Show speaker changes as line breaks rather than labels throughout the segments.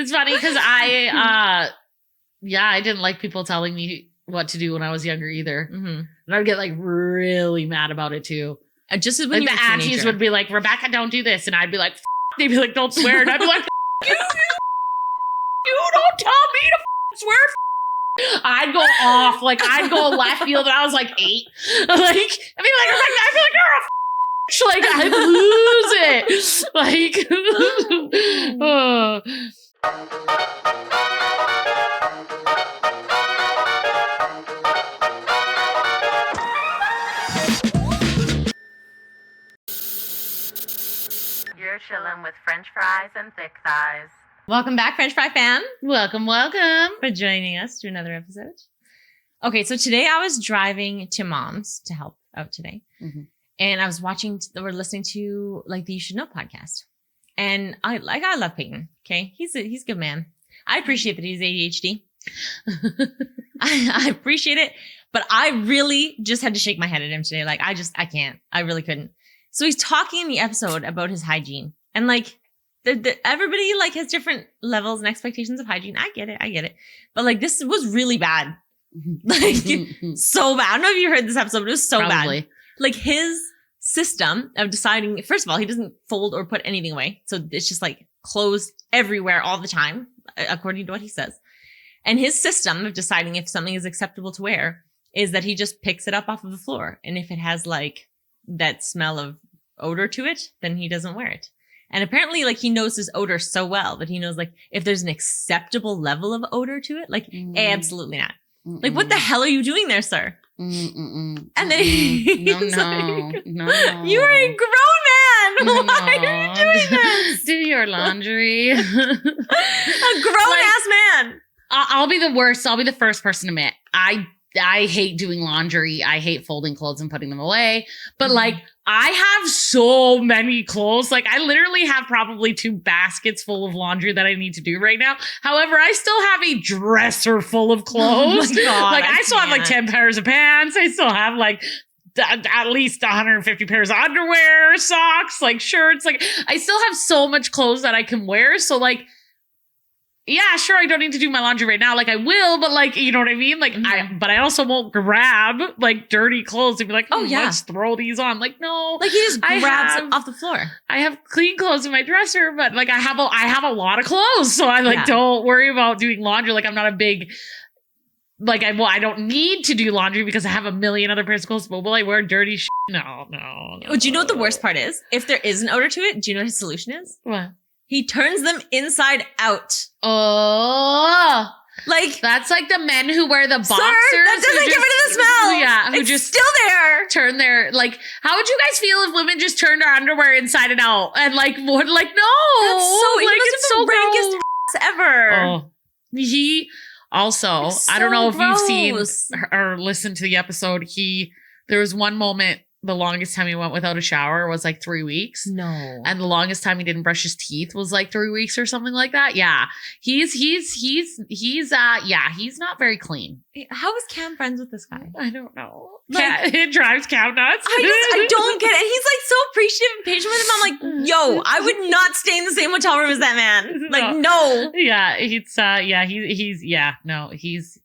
It's funny because I didn't like people telling me what to do when I was younger either.
Mm-hmm.
And I'd get like really mad about it too.
Just as when
like
you
the aunties would be like, Rebecca, don't do this. And I'd be like, they'd be like, don't swear. And I'd be like, you don't tell me to swear. I'd go off. Like I'd go left field and I was like 8. Like, I'd be like, Rebecca, I feel like you're a like I'd lose it. Like, oh.
You're chilling with French fries and thick thighs.
Welcome back, French Fry fam.
Welcome
For joining us to another episode. Okay, so today I was driving to Mom's to help out today.
Mm-hmm.
And I was listening to like the You Should Know podcast. And I love Peyton. Okay. He's a good man. I appreciate that he's ADHD. I appreciate it. But I really just had to shake my head at him today. Like I can't. I really couldn't. So he's talking in the episode about his hygiene. And like everybody like has different levels and expectations of hygiene. I get it. But like this was really bad. Like so bad. I don't know if you heard this episode, but it was so
Probably.
bad. Like his system of deciding, first of all, he doesn't fold or put anything away. So it's just like clothes everywhere all the time, according to what he says. And his system of deciding if something is acceptable to wear is that he just picks it up off of the floor. And if it has like that smell of odor to it, then he doesn't wear it. And apparently like he knows his odor so well that he knows like if there's an acceptable level of odor to it, like absolutely not. Like, what the hell are you doing there, sir? And then he's like,
no.
You are a grown man. Why are you doing this?
Do your laundry.
A grown-ass man.
I'll be the worst. I'll be the first person to admit. I hate doing laundry. I hate folding clothes and putting them away. But like, I have so many clothes. Like I literally have probably 2 baskets full of laundry that I need to do right now. However, I still have a dresser full of clothes.
Oh my God,
like I still have like 10 pairs of pants. I still have like at least 150 pairs of underwear, socks, like shirts. Like I still have so much clothes that I can wear. So like, yeah, sure, I don't need to do my laundry right now. Like I will, but like, you know what I mean? Like but I also won't grab like dirty clothes and be like, let's throw these on. Like, no.
Like he just grabs it off the floor.
I have clean clothes in my dresser, but like I have a lot of clothes. So I like don't worry about doing laundry. Like I'm not a big like I don't need to do laundry because I have a million other pairs of clothes, but will I wear dirty shit? No.
Do you know what the worst part is? If there is an odor to it, do you know what his solution is?
What?
He turns them inside out.
Oh,
like
that's like the men who wear the boxers.
Sir, that doesn't get rid of the smell.
Yeah, who
it's
just
still there.
Turn their like. How would you guys feel if women just turned our underwear inside and out and like would like no?
That's so
like it's so
rankest ever.
Oh, he also.
So
I don't know if
gross.
you've seen or listened to the episode. There was one moment. The longest time he went without a shower was like 3 weeks.
No.
And the longest time he didn't brush his teeth was like 3 weeks or something like that. Yeah. He's not very clean.
How is Cam friends with this guy?
I don't know.
Like,
it drives Cam nuts.
I don't get it. He's like so appreciative and patient with him. I'm like, yo, I would not stay in the same hotel room as that man. Like, no.
Yeah. He's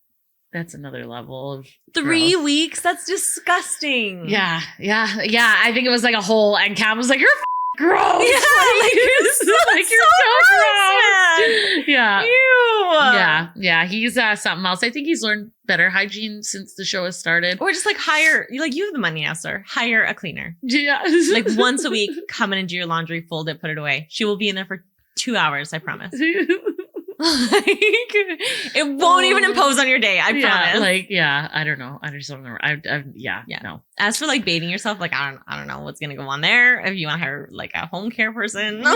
that's another level of
3
gross.
weeks. That's disgusting.
Yeah. I think it was like a whole, and Cam was like, "You're gross."
Yeah, like you're so gross, man.
Yeah.
Ew.
Yeah. He's something else. I think he's learned better hygiene since the show has started.
Or just like hire, like you have the money now, sir. Hire a cleaner.
Yeah.
Like once a week, come in and do your laundry, fold it, put it away. She will be in there for 2 hours, I promise. Like, it won't even impose on your day. I promise.
I don't know. I just don't know. No.
As for like bathing yourself, like I don't know what's gonna go on there. If you want to hire like a home care person,
I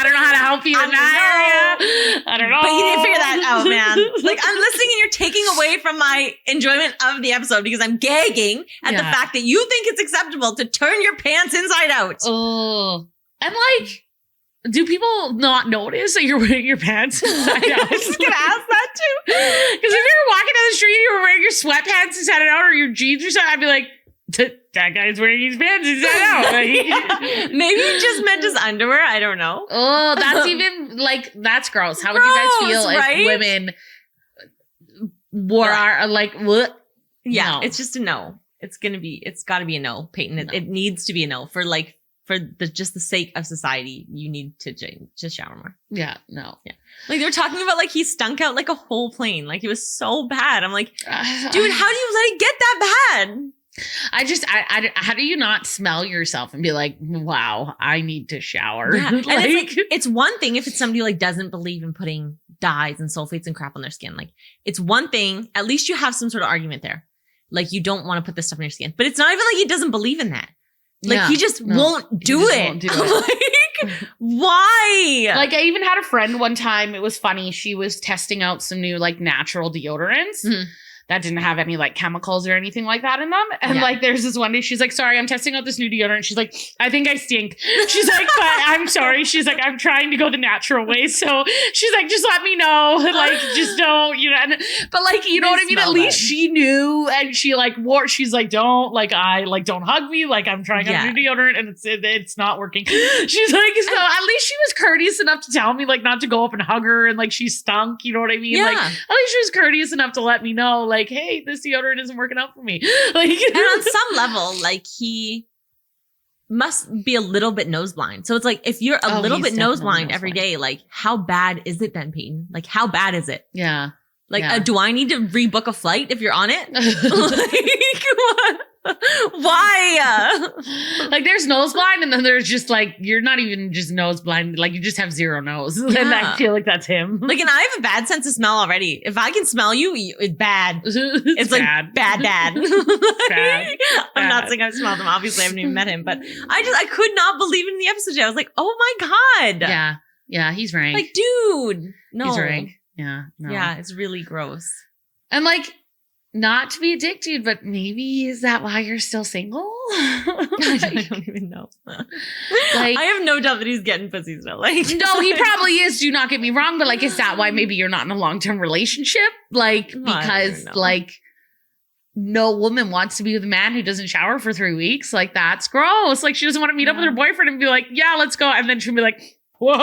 don't know how to help you in that area. I don't know.
But you didn't figure that out, man. Like I'm listening and you're taking away from my enjoyment of the episode because I'm gagging at the fact that you think it's acceptable to turn your pants inside out.
Oh, and like. Do people not notice that you're wearing your pants inside out?
I was just gonna ask that too.
Because if you're walking down the street and you're wearing your sweatpants inside and out or your jeans or something, I'd be like, that guy's wearing his pants inside out. Like,
Maybe he just meant his underwear. I don't know.
oh, that's even like that's gross. How would you guys feel
right?
if women wore our like what?
Yeah,
No.
it's just a no. It's got to be a no, Peyton. It needs to be a no for just the sake of society. You need to just shower more.
Yeah, no.
Yeah. Like they're talking about like he stunk out like a whole plane. Like it was so bad. I'm like, dude, how do you let it get that bad?
I how do you not smell yourself and be like, wow, I need to shower?
Yeah. And
Like,
it's one thing if it's somebody who like doesn't believe in putting dyes and sulfates and crap on their skin. Like it's one thing, at least you have some sort of argument there. Like you don't want to put this stuff on your skin. But it's not even like he doesn't believe in that. Like
yeah,
he just
no,
won't do
just
it.
won't do it.
Like, why?
Like I even had a friend one time, it was funny, she was testing out some new like natural deodorants.
Mhm.
That didn't have any like chemicals or anything like that in them. And
Yeah.
like there's this one day she's like, sorry, I'm testing out this new deodorant. She's like, I think I stink. She's like, but I'm sorry. She's like, I'm trying to go the natural way. So she's like, just let me know. Like, just don't, you know. And, but like, you know
They
what I mean? At
smell
least
bad.
she knew and she like wore, she's like, don't hug me. Like I'm trying out
Yeah.
a new deodorant and it's not working. She's like, so at least she was courteous enough to tell me like not to go up and hug her and like she stunk. You know what I mean?
Yeah.
Like at least she was courteous enough to let me know like, hey, this deodorant isn't working out for me. Like,
And on some level, like he must be a little bit nose blind. So it's like if you're a
Oh,
little
he's
bit nose
definitely
blind
nose
every
blind.
day, like how bad is it then, Peyton? Like how bad is it?
yeah.
Like
Yeah.
do I need to rebook a flight if you're on it? Like, why?
Like there's nose blind and then there's just like you're not even just nose blind, like you just have zero nose. And I
Yeah.
feel like that's him.
Like, and I have a bad sense of smell already. If I can smell you, it's bad. It's like bad.
Bad.
I'm not
Bad.
saying I've smelled him. Obviously, I haven't even met him, but I could not believe it in the episode. I was like, oh my God.
Yeah. Yeah, he's rank.
Like, dude. No.
He's rank. Yeah. No.
Yeah, it's really gross.
And like, not to be a dick dude, but maybe is that why you're still single?
I don't even know.
Like-
I have no doubt that he's getting pussy still. Like,
No, he probably is. Do not get me wrong, but like, is that why maybe you're not in a long-term relationship? Like,
I don't
because
know.
like, no woman wants to be with a man who doesn't shower for 3 weeks. Like, that's gross. Like, she doesn't want to meet up with her boyfriend and be like, yeah, let's go. And then she'll be like, whoa.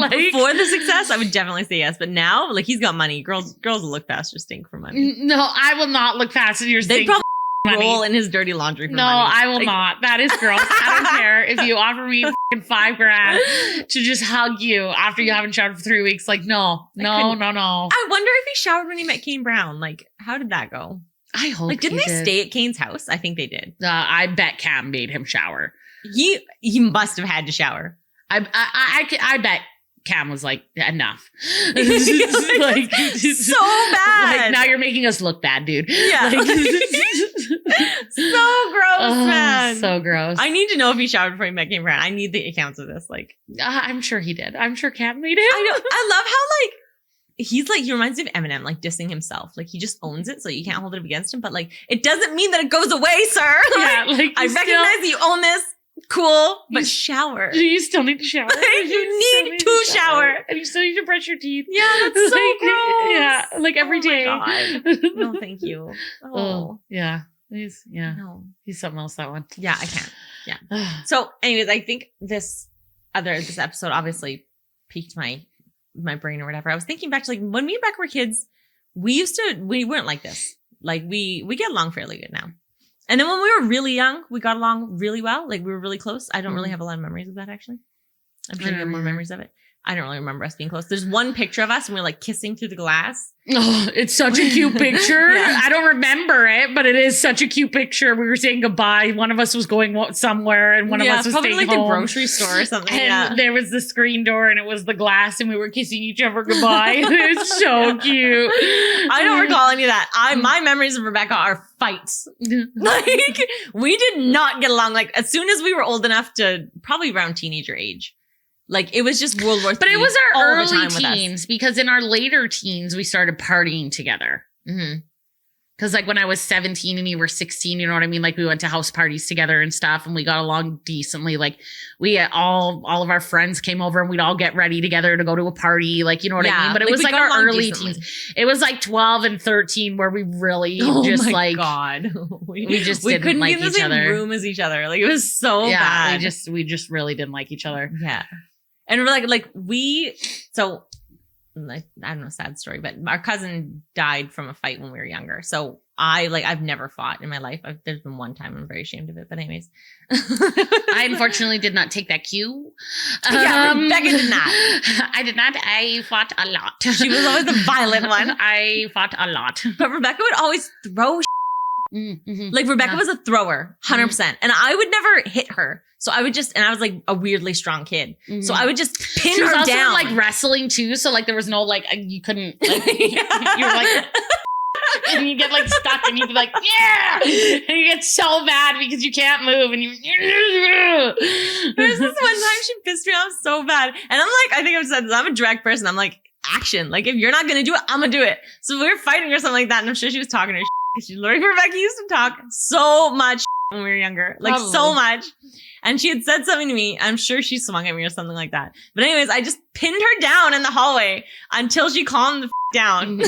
before the success, I would definitely say yes. But now, like, he's got money. Girls will look past your stink for money.
No, I will not look past your
They
stink
probably
money.
roll in his dirty laundry for
No,
money.
I will
Like,
not. That is gross. I don't care if you offer me $5,000 to just hug you after you haven't showered for 3 weeks. Like, no.
couldn't-
I
I wonder if he showered when he met Kane Brown. Like, how did that go?
hope
Like, didn't
he
they
did.
stay at Kane's house? I think they did.
I bet Cam made him shower.
He must have had to shower.
I bet Cam was like, enough.
Like, so bad.
Like, now you're making us look bad, dude.
Yeah.
Like,
So gross,
oh,
man.
so gross.
I need to know if he showered before he met Kane Brown. I need the accounts of this. Like,
I'm sure he did. I'm sure Cam made him.
I know. I love how like he's like he reminds me of Eminem, like dissing himself. Like he just owns it, so you can't hold it against him. But like it doesn't mean that it goes away, sir.
Yeah,
Like,
like
I
you
recognize you own this. Cool, but
You-
shower.
You still need to shower.
You
still
need to shower.
And you still need to brush your teeth.
Yeah, that's so
Like,
gross.
Yeah, like every
Oh my
day.
God. No, thank you.
Oh,
Oh,
yeah. He's
no.
he's something else, that one.
Yeah, I can't. So, anyways, I think this episode obviously piqued my brain or whatever. I was thinking back to like when me and Becca were kids, we weren't like this. Like we get along fairly good now. And then when we were really young, we got along really well. Like we were really close. I don't really have a lot of memories of that actually. I'm sure you have more memories of it. I don't really remember us being close. There's one picture of us and we're like kissing through the glass.
Oh, it's such a cute picture.
Yeah.
I don't remember it, but it is such a cute picture. We were saying goodbye. One of us was going somewhere, and one of us was
probably
staying
like
home.
the grocery store or something.
And
Yeah.
there was the screen door, and it was the glass, and we were kissing each other goodbye. It's so cute.
I don't recall any of that. My memories of Rebecca are fights. Like we did not get along. Like as soon as we were old enough to probably around teenager age, like it was just World War III.
But it was our
all the
early
time with us.
teens, because in our later teens we started partying together.
Mhm.
Because like when I was 17 and you were 16, you know what I mean? Like we went to house parties together and stuff and we got along decently. Like we all of our friends came over and we'd all get ready together to go to a party. Like, you know what I mean? But it was like our early teens. It was like 12 and 13 where we really just like,
God,
we couldn't like
be in the
each
same
other.
room as each other. Like it was so bad.
We just really didn't like each other.
Yeah. And we're I don't know, sad story, but our cousin died from a fight when we were younger. So I've never fought in my life. There's been one time I'm very ashamed of it, but anyways.
I unfortunately did not take that cue.
Rebecca did not.
I did not. I fought a lot.
She was always the violent one.
I fought a lot.
But Rebecca would always throw
mm-hmm.
Like Rebecca was a thrower, 100%. Mm-hmm. And I would never hit her. So I would and I was like a weirdly strong kid. Mm-hmm. So I would just pin her down. She was also
like wrestling too. So like there was no like, you couldn't, like, you were like, and you get like stuck and you'd be like, yeah. And you get so mad because you can't move and you.
There's this one time she pissed me off so bad. And I'm like, I think I've said this, I'm a direct person. I'm like, action. Like if you're not going to do it, I'm going to do it. So we were fighting or something like that. And I'm sure she was talking to her because Rebecca used to talk so much when we were younger, like probably. So much. And she had said something to me. I'm sure she swung at me or something like that. But anyways, I just pinned her down in the hallway until she calmed the down.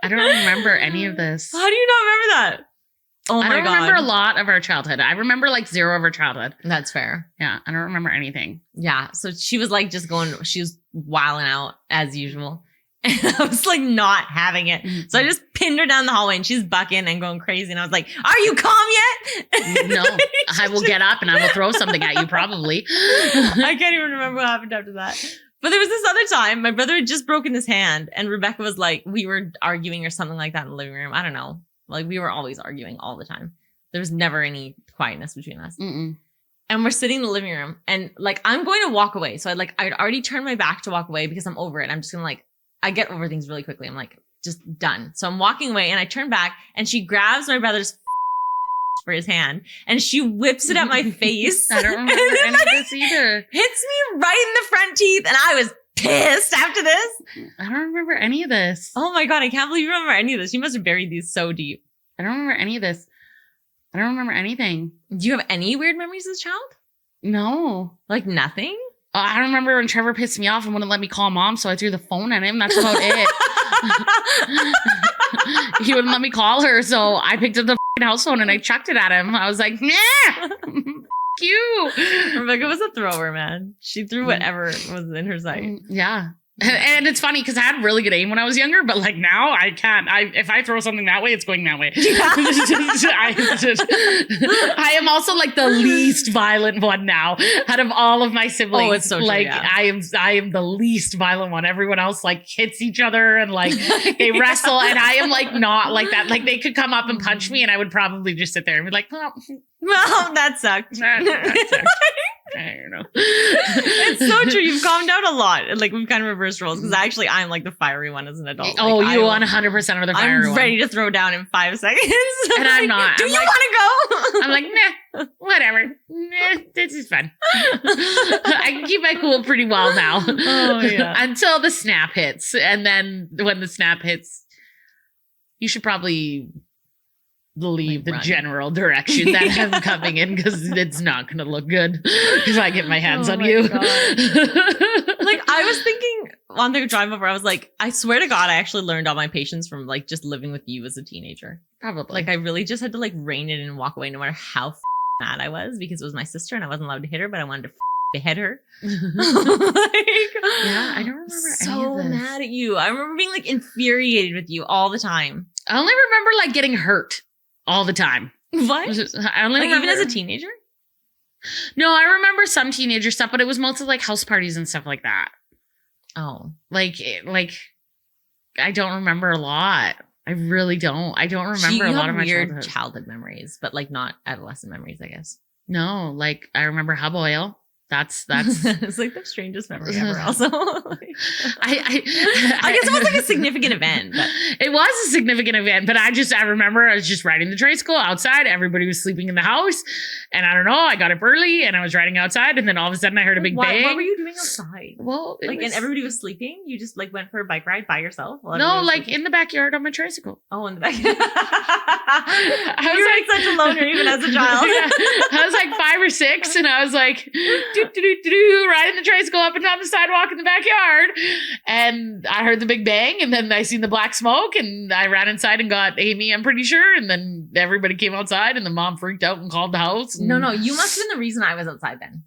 I don't remember any of this.
How do you not remember that? Oh my God.
I don't remember a lot of our childhood. I remember like zero of our childhood.
That's fair.
Yeah. I don't remember anything.
Yeah. So she was like she was wilding out as usual. And I was like not having it. So I just pinned her down the hallway and she's bucking and going crazy. And I was like, are you calm yet?
No, I will get up and I will throw something at you probably.
I can't even remember what happened after that. But there was this other time, my brother had just broken his hand and Rebecca was like, we were arguing or something like that in the living room. I don't know. Like we were always arguing all the time. There was never any quietness between us. Mm-mm. And we're sitting in the living room and like, I'm going to walk away. So I'd already turned my back to walk away because I'm over it. I'm just going to like, I get over things really quickly. I'm like, just done. So I'm walking away and I turn back and she grabs my brother's for his hand and she whips it at my face.
I don't remember any of this either.
Hits me right in the front teeth and I was pissed after this.
I don't remember any of this.
Oh my God, I can't believe you remember any of this. You must have buried these so deep.
I don't remember any of this. I don't remember anything.
Do you have any weird memories as a child?
No.
Like nothing?
I remember when Trevor pissed me off and wouldn't let me call mom, so I threw the phone at him. That's about it. He wouldn't let me call her, so I picked up the house phone and I chucked it at him. I was like, nah, you.
Rebecca was a thrower, man. She threw whatever was in her sight.
Yeah. And it's funny because I had really good aim when I was younger, but like now I can't. If I throw something that way, it's going that way. Yeah. I am also like the least violent one now out of all of my siblings.
Oh, it's so true,
like
yeah.
I am the least violent one. Everyone else like hits each other and like they wrestle, and I am like not like that. Like they could come up and punch me, and I would probably just sit there and be like, "Well,
that sucked."
That sucked. I don't know.
It's so true. You've calmed down a lot. Like we've kind of reversed roles because actually I'm like the fiery one as an adult.
Oh,
like,
you 100% are the fiery one.
I'm ready to throw down in 5 seconds.
And I'm not.
Do you want to go?
I'm like, nah, whatever. Nah, this is fun. I can keep my cool pretty well now.
Oh, yeah.
Until the snap hits. And then when the snap hits, you should probably leave the general direction that I'm coming in because it's not going to look good if I get my hands on you.
Like I was thinking on the drive over, I was like, I swear to God, I actually learned all my patience from like just living with you as a teenager.
Probably.
Like I really just had to like rein it in and walk away no matter how mad I was because it was my sister and I wasn't allowed to hit her, but I wanted to behead her.
Yeah, I don't remember
so
any of this.
Mad at you. I remember being like infuriated with you all the time.
I only remember like getting hurt all the time.
What?
I only
like
remember,
even as a teenager?
No, I remember some teenager stuff, but it was mostly like house parties and stuff like that.
Oh.
Like I don't remember a lot. I really don't. I don't remember a lot of my
childhood memories, but like not adolescent memories, I guess.
No, like I remember Hub Oil. That's
It's like the strangest memory ever. Also,
I
guess it was like a significant event. But.
It was a significant event, but I remember I was just riding the tricycle outside. Everybody was sleeping in the house, and I don't know. I got up early, and I was riding outside, and then all of a sudden I heard a big bang.
What were you doing outside?
Well,
and everybody was sleeping. You just like went for a bike ride by yourself.
No, like in the backyard on my tricycle.
Oh, in the backyard. I was like such a loner even as a child.
I was like 5 or 6, and I was like riding the tricycle up and down the sidewalk in the backyard, and I heard the big bang, and then I seen the black smoke, and I ran inside and got Amy, I'm pretty sure, and then everybody came outside, and the mom freaked out and called the house. And...
No, you must have been the reason I was outside then.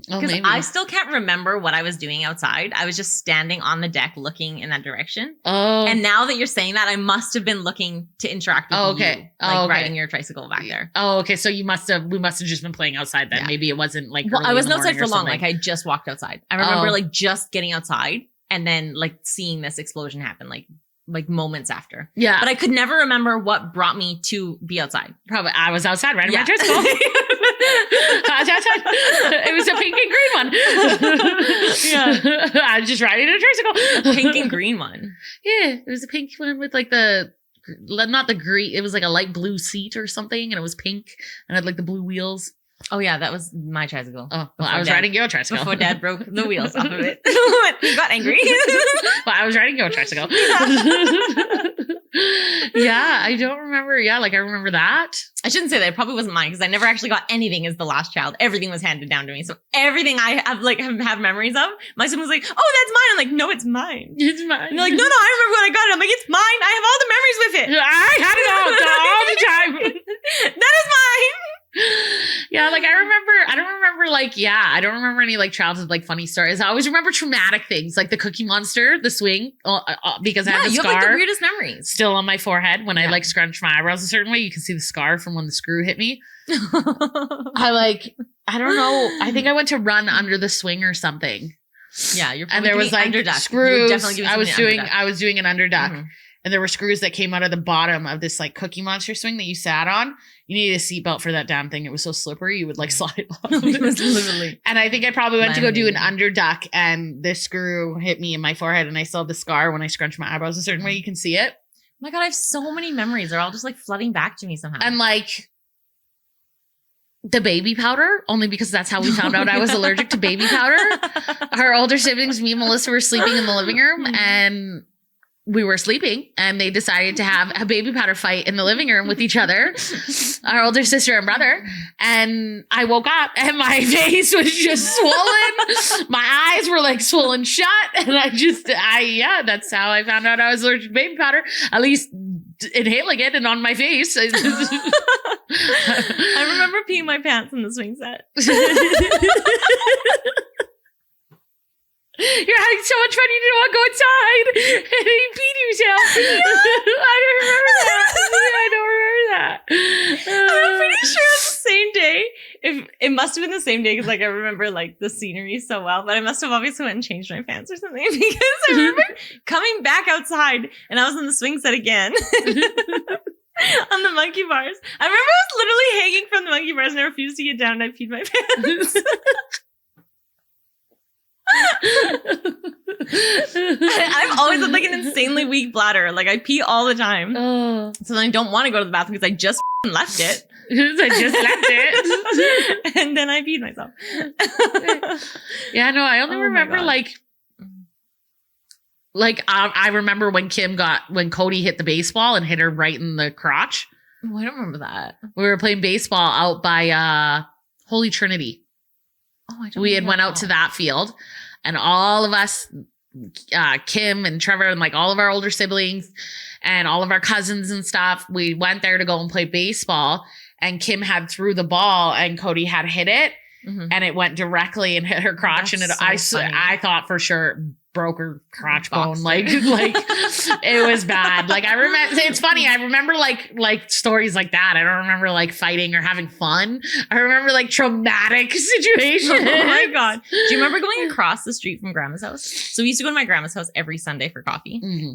Because I still can't remember what I was doing outside. I was just standing on the deck looking in that direction.
Oh.
And now that you're saying that, I must have been looking to interact with you. Riding your tricycle back there.
Oh, okay. So we must have just been playing outside then. Yeah. Maybe it wasn't like
I wasn't outside for long. Like I just walked outside. I remember like just getting outside and then like seeing this explosion happen like moments after.
Yeah.
But I could never remember what brought me to be outside.
Probably I was outside riding my tricycle. It was a pink and green one. Yeah. I was just riding a tricycle.
Pink and green one.
Yeah. It was a pink one with like not the green. It was like a light blue seat or something. And it was pink and had like the blue wheels.
Oh yeah, that was my tricycle.
Oh, well, I was riding your tricycle.
Before Dad broke the wheels off of it. He got angry.
Well, I was riding your tricycle. Yeah, I don't remember. Yeah, like I remember that.
I shouldn't say that. It probably wasn't mine because I never actually got anything as the last child. Everything was handed down to me. So everything I have memories of, my son was like, "Oh, that's mine." I'm like, "No, it's mine.
It's mine."
And they're like, "No, I remember when I got it." I'm like, "It's mine. I have all the memories with it.
I had it all the time."
That is mine.
Yeah, like I don't remember any like childhood like funny stories. I always remember traumatic things like the Cookie Monster, the swing, because I have the
you
scar.
have like the weirdest memories
Still on my forehead when I like scrunch my eyebrows a certain way. You can see the scar from when the screw hit me. I don't know. I think I went to run under the swing or something.
Yeah, you're
and there was like
underduck.
Screws. I was doing an underduck.
Mm-hmm.
And there were screws that came out of the bottom of this like Cookie Monster swing that you sat on. You needed a seatbelt for that damn thing. It was so slippery. You would like slide off.
It was literally.
And I think I probably went to go do an underduck and this screw hit me in my forehead and I still have the scar when I scrunch my eyebrows a certain way. You can see it.
Oh my God, I have so many memories. They're all just like flooding back to me somehow.
And like the baby powder, only because that's how we found out I was allergic to baby powder. Our older siblings, me and Melissa, were sleeping in the living room and we were sleeping and they decided to have a baby powder fight in the living room with each other, our older sister and brother. And I woke up and my face was just swollen. My eyes were like swollen shut. And that's how I found out I was allergic to baby powder, at least inhaling it and on my face.
I remember peeing my pants in the swing set.
You're having so much fun, you didn't want to go inside. And he peed himself. I don't remember that.
I'm pretty sure it's the same day. If it must have been the same day because like I remember like the scenery so well, but I must have obviously went and changed my pants or something because I remember coming back outside and I was on the swing set again. On the monkey bars. I remember I was literally hanging from the monkey bars and I refused to get down and I peed my pants. I've always had like an insanely weak bladder. Like I pee all the time.
Oh.
So then I don't want to go to the bathroom because I just left it.
I just left it.
And then I peed myself.
Yeah, no, I only remember I remember when Cody hit the baseball and hit her right in the crotch.
Oh, I don't remember that.
We were playing baseball out by Holy Trinity.
Oh, I don't
We had went out to that field and all of us, Kim and Trevor and like all of our older siblings and all of our cousins and stuff, we went there to go and play baseball and Kim had threw the ball and Cody had hit it and it went directly and hit her crotch.
That's
and I thought for sure broke her crotch bone. Like it was bad. Like I remember, it's funny. I remember like stories like that. I don't remember like fighting or having fun. I remember like traumatic situations.
Oh my God. Do you remember going across the street from Grandma's house? So we used to go to my grandma's house every Sunday for coffee.
Mm-hmm.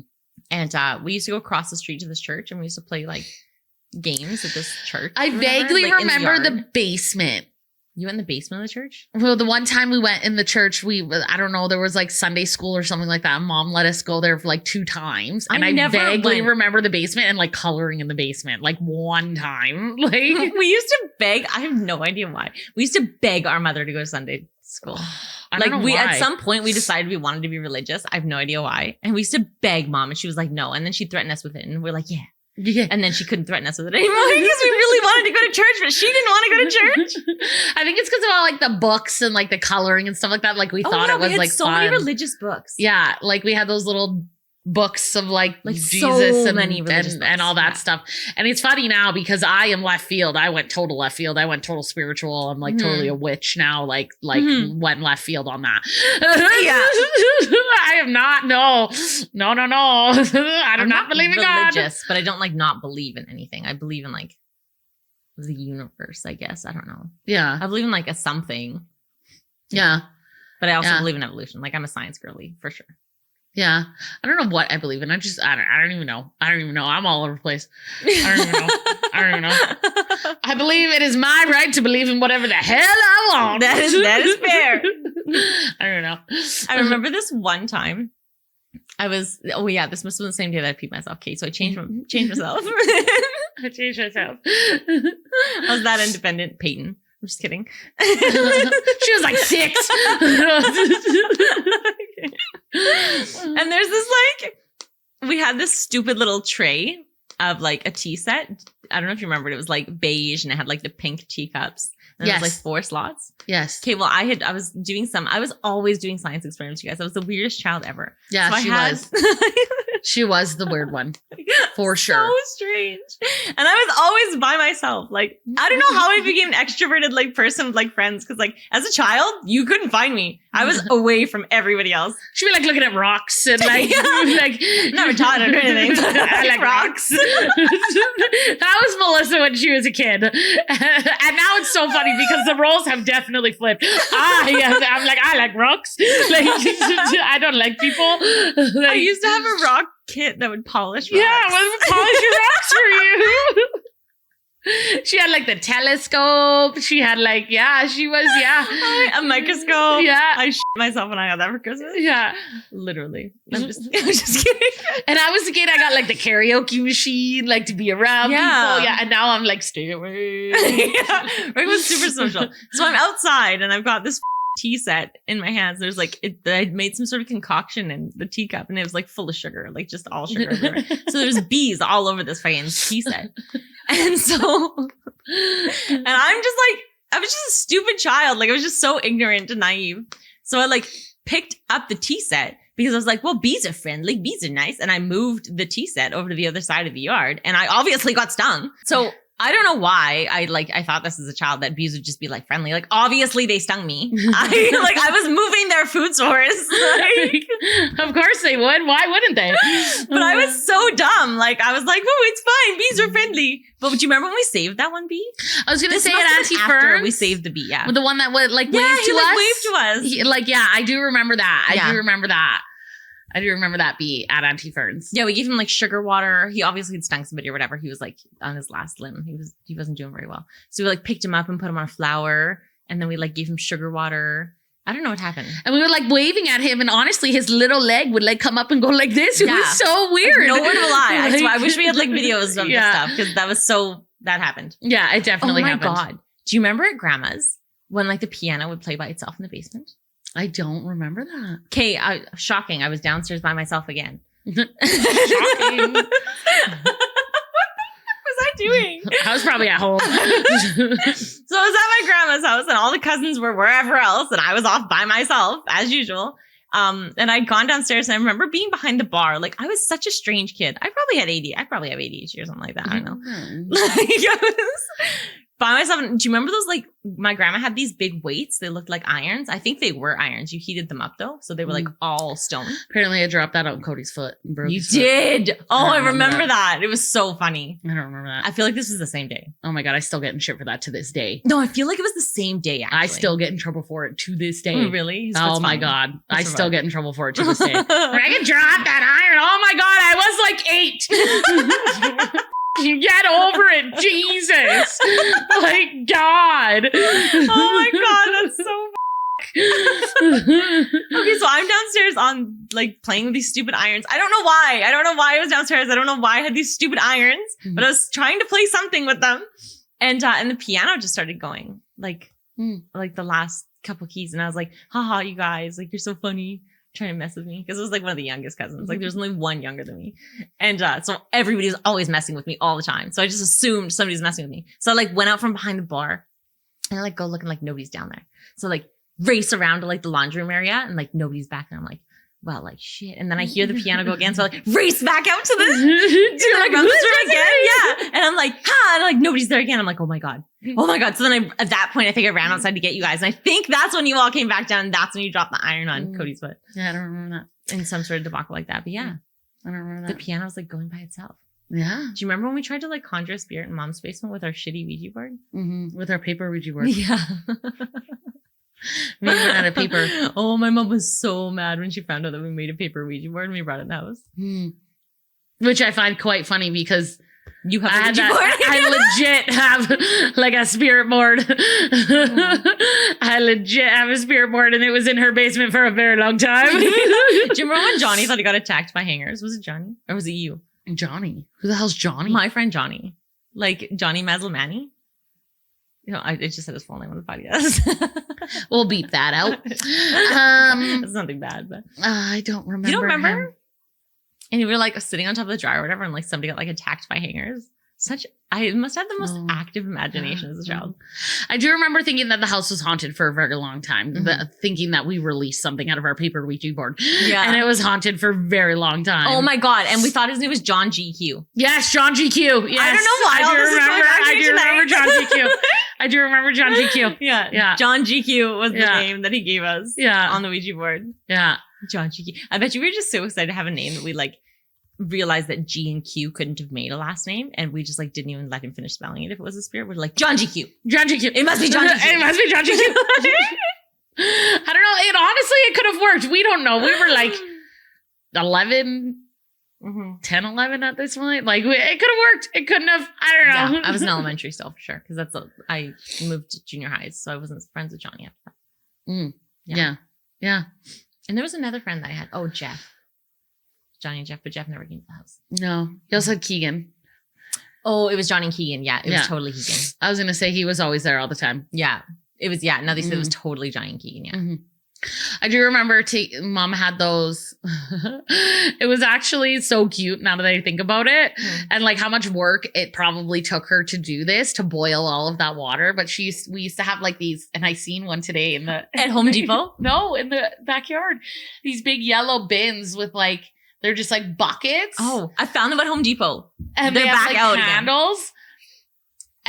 And we used to go across the street to this church and we used to play like games at this church.
I vaguely remember the basement.
You went in the basement of the church?
Well, the one time we went in the church, I don't know, there was like Sunday school or something like that. Mom let us go there for like 2 times. And I
never
vaguely
went.
remember the basement and like coloring in the basement like one time. Like
We used to beg. I have no idea why. We used to beg our mother to go to Sunday school.
I don't know
we
why.
at some point we decided we wanted to be religious. I have no idea why. And we used to beg Mom, and she was like, no. And then she threatened us with it. And we're like, yeah.
Yeah.
And then she couldn't threaten us with it anymore because we really wanted to go to church, but she didn't want to go to church.
I think it's because of all like the books and like the coloring and stuff like that. Like we thought it was
we had
like
so
fun.
many religious books.
Yeah, like we had those little books of like Jesus
so
and,
many religious
and all that
books.
stuff. And it's funny now because I am left field. I went total left field. I went total spiritual. I'm like totally a witch now. Like went left field on that.
Yeah.
I am not. No. I do not believe in God.
religious, but I don't like not believe in anything. I believe in like the universe, I guess. I don't know.
Yeah.
I believe in like a something.
Yeah.
But I also
Yeah.
believe in evolution. Like I'm a science girly for sure.
Yeah. I don't know what I believe in. I don't even know. I'm all over the place. I don't even know. I believe it is my right to believe in whatever the hell I want.
That is fair.
I don't know.
I remember this one time I was, this must have been the same day that I peed myself. Okay, so I changed myself.
I changed myself.
I was that independent, Peyton. I'm just kidding.
She was like 6.
And there's this we had this stupid little tray of like a tea set. I don't know if you remember it. It was like beige and it had like the pink teacups. And it was like 4 slots.
Yes.
Okay, well, I was always doing science experiments, you guys. I was the weirdest child ever.
Yeah,
So
she was. She was the weird one. For sure.
So strange. And I was always by myself. Like, I don't know how I became an extroverted like person with like friends. Cause like as a child, you couldn't find me. I was away from everybody else.
She'd be like looking at rocks and like, like
Never taught her anything.
I like rocks. That was Melissa when she was a kid. And now it's so funny because the roles have definitely flipped. I'm like, I like rocks. Like, I don't like people. Like,
I used to have a rock kit that would polish rocks.
yeah, well, polish your rocks for you. She had like the telescope. She had like, she was,
a microscope.
Yeah.
I shit myself when I got that for Christmas.
Yeah.
Literally. I'm just kidding.
And I was a kid, I got like the karaoke machine, like to be around people. Yeah. And now I'm like, stay away.
Rick was super social. So I'm outside and I've got this tea set in my hands. There's like, I made some sort of concoction in the teacup and it was like full of sugar, like just all sugar everywhere. So there's bees all over this fucking tea set. And so, and I'm just like, I was just a stupid child. Like I was just so ignorant and naive. So I like picked up the tea set because I was like, well, bees are friendly. Bees are nice. And I moved the tea set over to the other side of the yard and I obviously got stung. So I don't know why I thought this as a child that bees would just be like friendly. Like obviously they stung me. I was moving their food source. Like,
of course they would. Why wouldn't they?
but I was so dumb. Like I was like, oh, it's fine. Bees are friendly. But would you remember when we saved that one bee?
I was gonna
This
say
must
at
have been
Auntie
after
Fern's.
we saved the bee. Yeah,
With the one that would like wave
he
to
like
us.
waved to us.
I do remember that.
Yeah.
I do remember that. I do remember that bee at Auntie Fern's.
Yeah, we gave him like sugar water. He obviously had stung somebody or whatever. He was like on his last limb. He wasn't doing very well. So we like picked him up and put him on a flower, and then we like gave him sugar water. I don't know what happened.
And we were like waving at him, and honestly, his little leg would like come up and go like this. It was so weird.
No word of a lie. I
Like-
swear, I wish we had like videos of this stuff because that happened.
Yeah, it definitely
Oh my
happened.
God. Do you remember at grandma's when like the piano would play by itself in the basement?
I don't remember that.
Okay, shocking. I was downstairs by myself again.
Shocking.
What was I doing?
I was probably at home.
So I was at my grandma's house and all the cousins were wherever else and I was off by myself as usual. And I'd gone downstairs and I remember being behind the bar. Like I was such a strange kid. I probably have ADHD or something like that. I don't know. Like I was by myself. And do you remember those, like, my grandma had these big weights. They looked like irons. I think they were irons. You heated them up though. So they were like all stone.
Apparently I dropped that on Cody's foot. And broke
You
his foot.
did. Oh,
I
I
don't remember
remember that. It was so funny.
I don't remember that.
I feel like this was the same day.
Oh my God, I still get in shit for that to this day.
No, I feel like it was the same day, actually.
I still get in trouble for it to this day.
Oh, really? So
Oh
it's
my
fine.
God. I
That's
still
fine.
get in trouble for it to this day. I can drop that iron. Oh my God, I was like 8. Get over it, Jesus! Like, God.
Oh my God, that's so okay, so I'm downstairs on like playing with these stupid irons. I don't know why. I was downstairs. I don't know why I had these stupid irons, but I was trying to play something with them. And the piano just started going like the last couple keys. And I was like, haha, you guys, like, you're so funny. Trying to mess with me. Because it was like one of the youngest cousins. Like there's only one younger than me. And so everybody was always messing with me all the time. So I just assumed somebody's messing with me. So I like went out from behind the bar and I like go looking like nobody's down there. So like race around to like the laundry room area and like nobody's back there. I'm like, well, like shit. And then I hear the piano go again. So I like race back out to the like room again. Yeah. And I'm like, and like nobody's there again. I'm like, oh my God. So then at that point, I think I ran outside to get you guys. And I think that's when you all came back down. And that's when you dropped the iron on Cody's foot.
Yeah, I don't remember that.
In some sort of debacle like that. But yeah.
I don't remember that.
The piano was like going by itself.
Yeah.
Do you remember when we tried to like conjure a spirit in Mom's basement with our shitty Ouija board?
With our paper Ouija board.
Yeah.
We ran out of paper.
Oh, my mom was so mad when she found out that we made a paper Ouija board and we brought it in the house.
Which I find quite funny because
you have a Ouija board.
I legit have like a spirit board. I legit have a spirit board and it was in her basement for a very long time.
Do you remember when Johnny thought he got attacked by hangers? Was it Johnny? Or was it you?
Johnny. Who the hell's Johnny?
My friend Johnny. Like Johnny Mazlamani. You know, I just said his full name on the podcast.
We'll beep that out.
It's nothing bad, but
I don't remember.
You don't remember?
Him.
And you were like sitting on top of the dryer or whatever, and like somebody got like attacked by hangers. I must have the most active imagination as a child.
I do remember thinking that the house was haunted for a very long time. Thinking that we released something out of our paper Ouija board. Yeah. And it was haunted for a very long time.
Oh my God. And we thought his name was John GQ.
Yes, John GQ. Yes.
I don't know why.
I do remember John GQ. I do remember John GQ.
Yeah. John GQ was the name that he gave us on the Ouija board.
Yeah.
John GQ. I bet you we were just so excited to have a name that we like realized that G and Q couldn't have made a last name, and we just like didn't even let him finish spelling it if it was a spirit. We're like, John GQ.
John GQ.
It must be John GQ.
It must be John GQ. I don't know. It could have worked. We don't know. We were like 11, 10, 11 at this point. Like it could have worked. It couldn't have. I don't know.
Yeah, I was in elementary still for sure because I moved to junior highs, so I wasn't friends with Johnny after that.
Yeah.
And there was another friend that I had. Oh, Jeff. Johnny and Jeff, but Jeff never came to the house.
No. He also had Keegan.
Oh, it was Johnny and Keegan. Yeah, it was totally Keegan.
I was going to say he was always there all the time.
Yeah. It was, now they said it was totally Johnny and Keegan, yeah.
I do remember Mom had those. It was actually so cute now that I think about it. And like how much work it probably took her to do this, to boil all of that water. But we used to have like these, and I seen one today at
Home Depot?
No, in the backyard. These big yellow bins with like, they're just like buckets.
Oh, I found them at Home Depot.
And
they're
they
back
have, like,
out
handles. Again.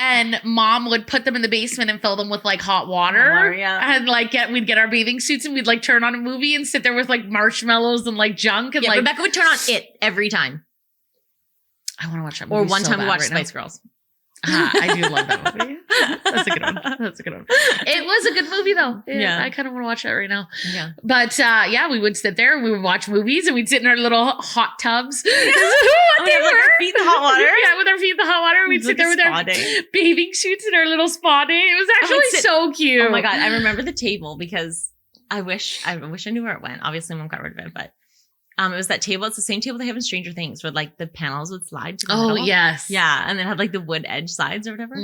And Mom would put them in the basement and fill them with like hot water. And like we'd get our bathing suits and we'd like turn on a movie and sit there with like marshmallows and like junk. And like
Rebecca would turn on it every time.
I want to watch that movie.
Or one time we watched Spice Girls.
I do love that movie. That's a good one. It was a good movie though. I kind of want to watch that right now.
Yeah.
But we would sit there and we would watch movies and we'd sit in our little hot tubs.
We have like our feet in the hot water.
Yeah, with our feet in the hot water. We'd sit there with our bathing suits and our little spa day. It was actually so cute.
Oh my God. I remember the table because I wish I knew where it went. Obviously Mom got rid of it, but it was that table. It's the same table they have in Stranger Things where like the panels would slide to the middle.
Oh, yes.
Yeah. And then had like the wood edge sides or whatever.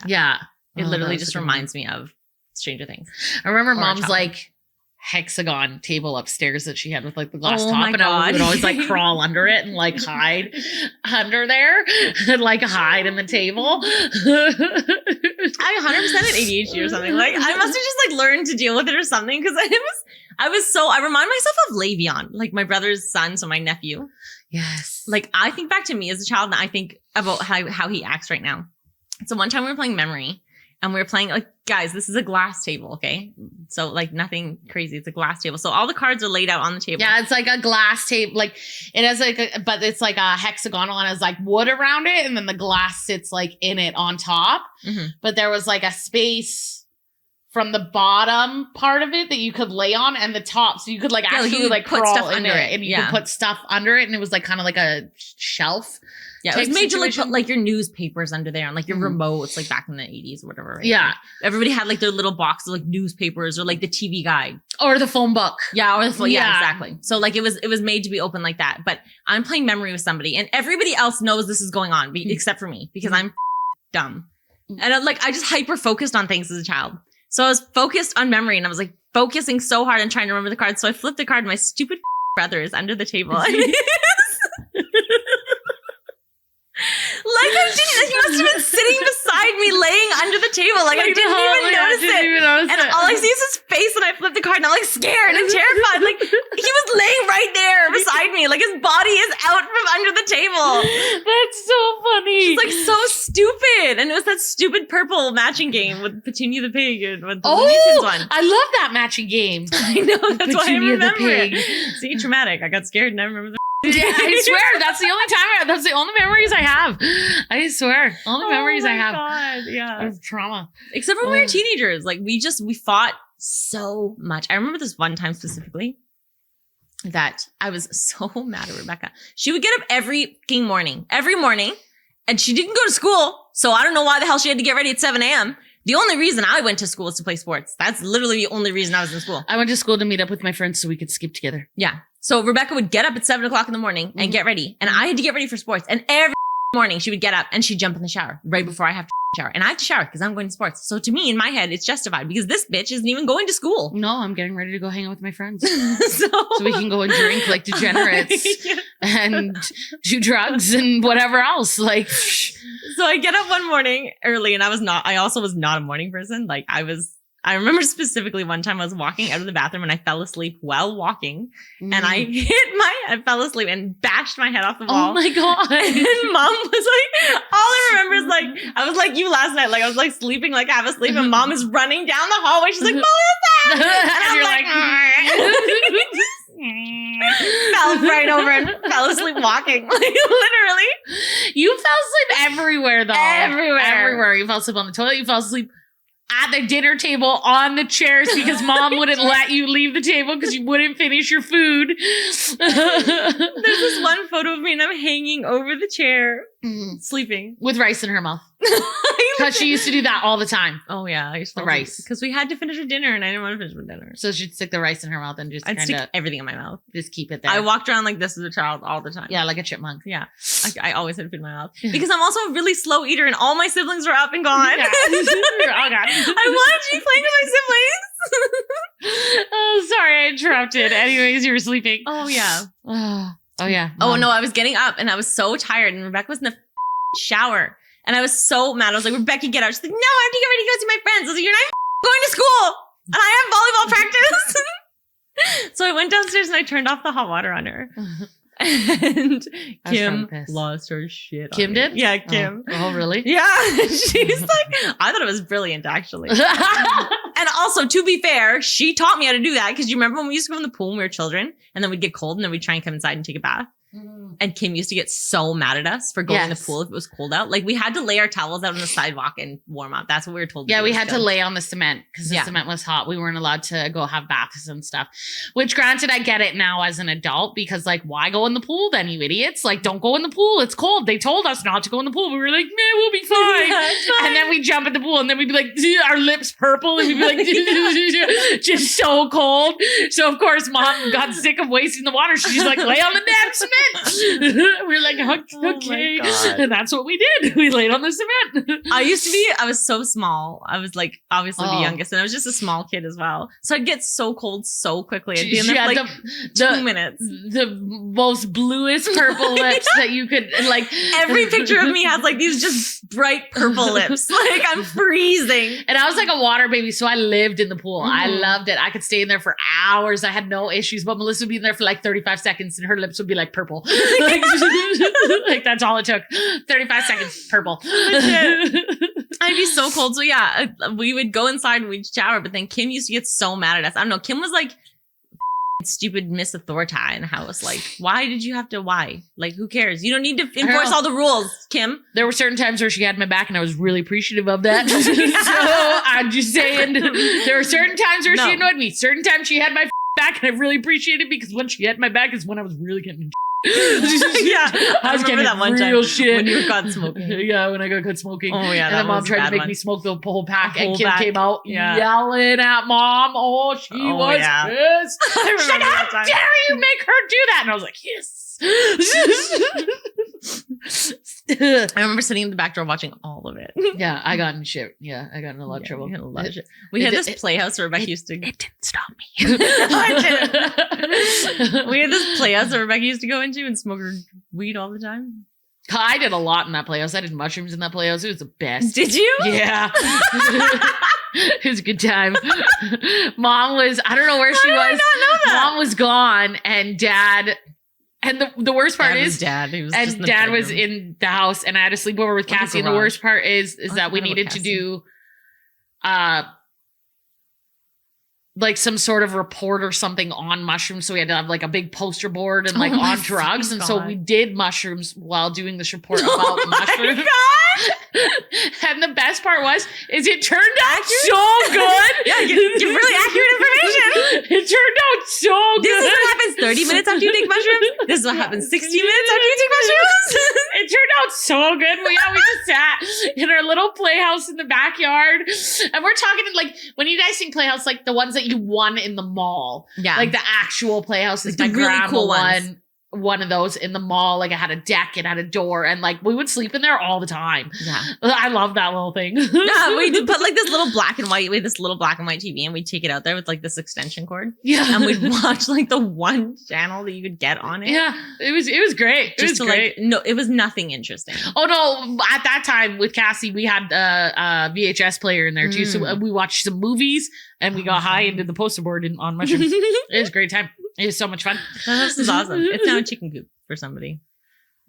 Yeah.
It literally just reminds me of Stranger Things.
I remember Mom's like hexagon table upstairs that she had with like the glass top. And I would always like crawl under it and like hide under there and like hide in the table.
I 100% had ADHD or something. Like I must have just like learned to deal with it or something because I remind myself of Le'Veon, like my brother's son, so my nephew.
Yes.
Like I think back to me as a child and I think about how he acts right now. So one time we were playing memory and we were playing like, guys, this is a glass table. Okay. So like nothing crazy. It's a glass table. So all the cards are laid out on the table.
Yeah. It's like a glass table. Like it has like, but it's like a hexagonal and has like wood around it. And then the glass sits like in it on top. But there was like a space from the bottom part of it that you could lay on and the top. So you could like actually like
put
crawl
stuff
in
under it.
and you could put stuff under it. And it was like kind of like a shelf.
Yeah, it was made to like put like your newspapers under there and like your remotes, like back in the 80s or whatever. Right?
Yeah.
Like, everybody had like their little box of like newspapers or like the TV guide.
Or the phone book.
Yeah, or the phone. Yeah, exactly. So like it was made to be open like that. But I'm playing memory with somebody and everybody else knows this is going on except for me because I'm dumb. And I just hyper focused on things as a child. So I was focused on memory and I was like focusing so hard on trying to remember the cards. So I flipped the card and my stupid brother is under the table. Like he must have been sitting beside me laying under the table. Like I didn't even notice it. And all I see is his face and I flip the card and I'm like scared and terrified. Like he was laying right there beside me. Like his body is out from under the table.
That's so funny.
It's like so stupid. And it was that stupid purple matching game with Petunia the pig and with the Looney Tunes one.
I love that matching game.
I know. That's why I remember
the pig.
it. See, traumatic. I got scared and I remember the
Yeah, I swear that's the only memories I have. I swear, only memories I have.
God, yeah,
of trauma.
Except when we were teenagers, like we fought so much. I remember this one time specifically that I was so mad at Rebecca. She would get up every morning, and she didn't go to school. So I don't know why the hell she had to get ready at 7 a.m. The only reason I went to school was to play sports. That's literally the only reason I was in school.
I went to school to meet up with my friends so we could skip together.
Yeah. So Rebecca would get up at 7 o'clock in the morning and get ready. And I had to get ready for sports. And every morning she would get up and she'd jump in the shower right before I have to shower. And I have to shower because I'm going to sports. So to me, in my head, it's justified because this bitch isn't even going to school.
No, I'm getting ready to go hang out with my friends.
so
we can go and drink like degenerates and do drugs and whatever else. Like,
so I get up one morning early and I also was not a morning person. Like I remember specifically one time I was walking out of the bathroom and I fell asleep while walking and I fell asleep and bashed my head off the wall.
Oh my God.
And mom was like, all I remember is like, I was like you last night. Like I was like sleeping, like half asleep and mom is running down the hallway. She's like, Melissa! And I'm fell right over and fell asleep walking. Like literally.
You fell asleep everywhere though.
Everywhere.
You fell asleep on the toilet. You fell asleep at the dinner table on the chairs because mom wouldn't let you leave the table because you wouldn't finish your food.
There's this one photo of me and I'm hanging over the chair, sleeping.
With rice in her mouth. Because she used to do that all the time.
Oh yeah, I used to
the rice.
Because we had to finish our dinner and I didn't want to finish my dinner.
So she'd stick the rice in her mouth and just
I'd stick everything in my mouth.
Just keep it there.
I walked around like this as a child all the time.
Yeah, like a chipmunk.
Yeah. I always had food in my mouth. Because I'm also a really slow eater and all my siblings were up and gone.
Yeah. Oh God.
I wanted to be playing with my siblings.
Oh, sorry, I interrupted. Anyways, you were sleeping.
Oh yeah.
Oh yeah.
Oh no, I was getting up and I was so tired and Rebecca was in the shower. And I was so mad. I was like, Rebecca, get out. She's like, no, I have to get ready to go see my friends. I was like, you're not going to school. And I have volleyball practice. So I went downstairs and I turned off the hot water on her. And Kim lost her shit.
Kim did?
Yeah, Kim.
Oh, really?
Yeah. She's like, I thought it was brilliant, actually. And also, to be fair, she taught me how to do that. Because you remember when we used to go in the pool when we were children and then we'd get cold and then we'd try and come inside and take a bath? And Kim used to get so mad at us for going in the pool if it was cold out. Like we had to lay our towels out on the sidewalk and warm up. That's what we were told.
Yeah, we had to lay on the cement because the cement was hot. We weren't allowed to go have baths and stuff. Which granted, I get it now as an adult because like, why go in the pool then, you idiots? Like, don't go in the pool. It's cold. They told us not to go in the pool. We were like, man, we'll be fine. Yeah, and then we jump in the pool and then we'd be like, our lips purple and we'd be like, just so cold. So of course, mom got sick of wasting the water. She's like, lay on the damn cement. We're like, okay. And that's what we did. We laid on the cement.
I was so small. I was like, obviously the youngest, and I was just a small kid as well. So I'd get so cold so quickly. I'd be in there for like 2 minutes.
The most bluest purple lips that you could, like.
Every picture of me has like these just bright purple lips. Like I'm freezing.
And I was like a water baby, so I lived in the pool. I loved it. I could stay in there for hours. I had no issues, but Melissa would be in there for like 35 seconds and her lips would be like purple. Like that's all it took. 35 seconds, purple.
I'd be so cold. So yeah, we would go inside and we'd shower, but then Kim used to get so mad at us. I don't know. Kim was like stupid Miss Authority in the house. Like, why did you have to? Why? Like, who cares? You don't need to enforce all the rules, Kim.
There were certain times where she had my back, and I was really appreciative of that. So I'm just saying, there were certain times where she annoyed me. Certain times she had my back, and I really appreciated it because when she had my back is when I was really getting.
Yeah, I was getting that one
real
time
shit.
when you were caught smoking.
Yeah, when I got caught smoking.
Oh yeah,
and then mom tried to make me smoke the whole pack, and Kim
pack.
came out yelling at mom. Oh, she was pissed.
I remember
She said,
that
how
time.
dare you make her do that? And I was like, yes.
I remember sitting in the back door watching all of it.
Yeah, I got in shit. Yeah, I got in a lot of trouble.
We had a lot of shit. We had this playhouse where Rebecca used to.
It didn't stop me.
We had this playhouse that Rebecca used to go into and smoke her weed all the time.
I did a lot in that playhouse. I did mushrooms in that playhouse. It was the best.
Did you?
Yeah. It was a good time. Mom was, I don't know where she was.
I not know that?
Mom was gone, and Dad, and the worst part is,
Dad. He was
and
just in the
Dad was
bedroom.
in the house, and I had to sleep over with
Or the
Cassie. And the
garage.
worst part is
I
that we
forgot about
needed to
Cassie.
do, like some sort of report or something on mushrooms. So we had to have like a big poster board and like
Oh my
on drugs.
fucking
And so
God.
we did mushrooms while doing this report
Oh
about
my
mushrooms.
God.
And the best part is it turned out so good.
Yeah, you give really accurate information.
It turned out so good.
This is what happens 30 minutes after you take mushrooms. This is what happens 60 minutes after you take mushrooms.
It turned out so good. We just sat in our little playhouse in the backyard. And we're talking like, when you guys think playhouse, like the ones that you won in the mall.
Yeah.
Like the actual playhouse is
Like
my
the really
grandma
cool ones.
won one of those in the mall. Like it had a deck, it had a door, and like we would sleep in there all the time.
Yeah.
I love that little thing.
Yeah, we did put like this little black and white, we had this little black and white TV, and we'd take it out there with like this extension cord.
Yeah.
And we'd watch like the one channel that you could get on it.
Yeah. It was great. It was
to
great.
like, no, it was nothing interesting.
Oh no! At that time with Cassie, we had a VHS player in there too, so we watched some movies and we got high into the poster board on mushrooms. It was a great time. It was so much fun.
This is awesome. It's now a chicken coop for somebody.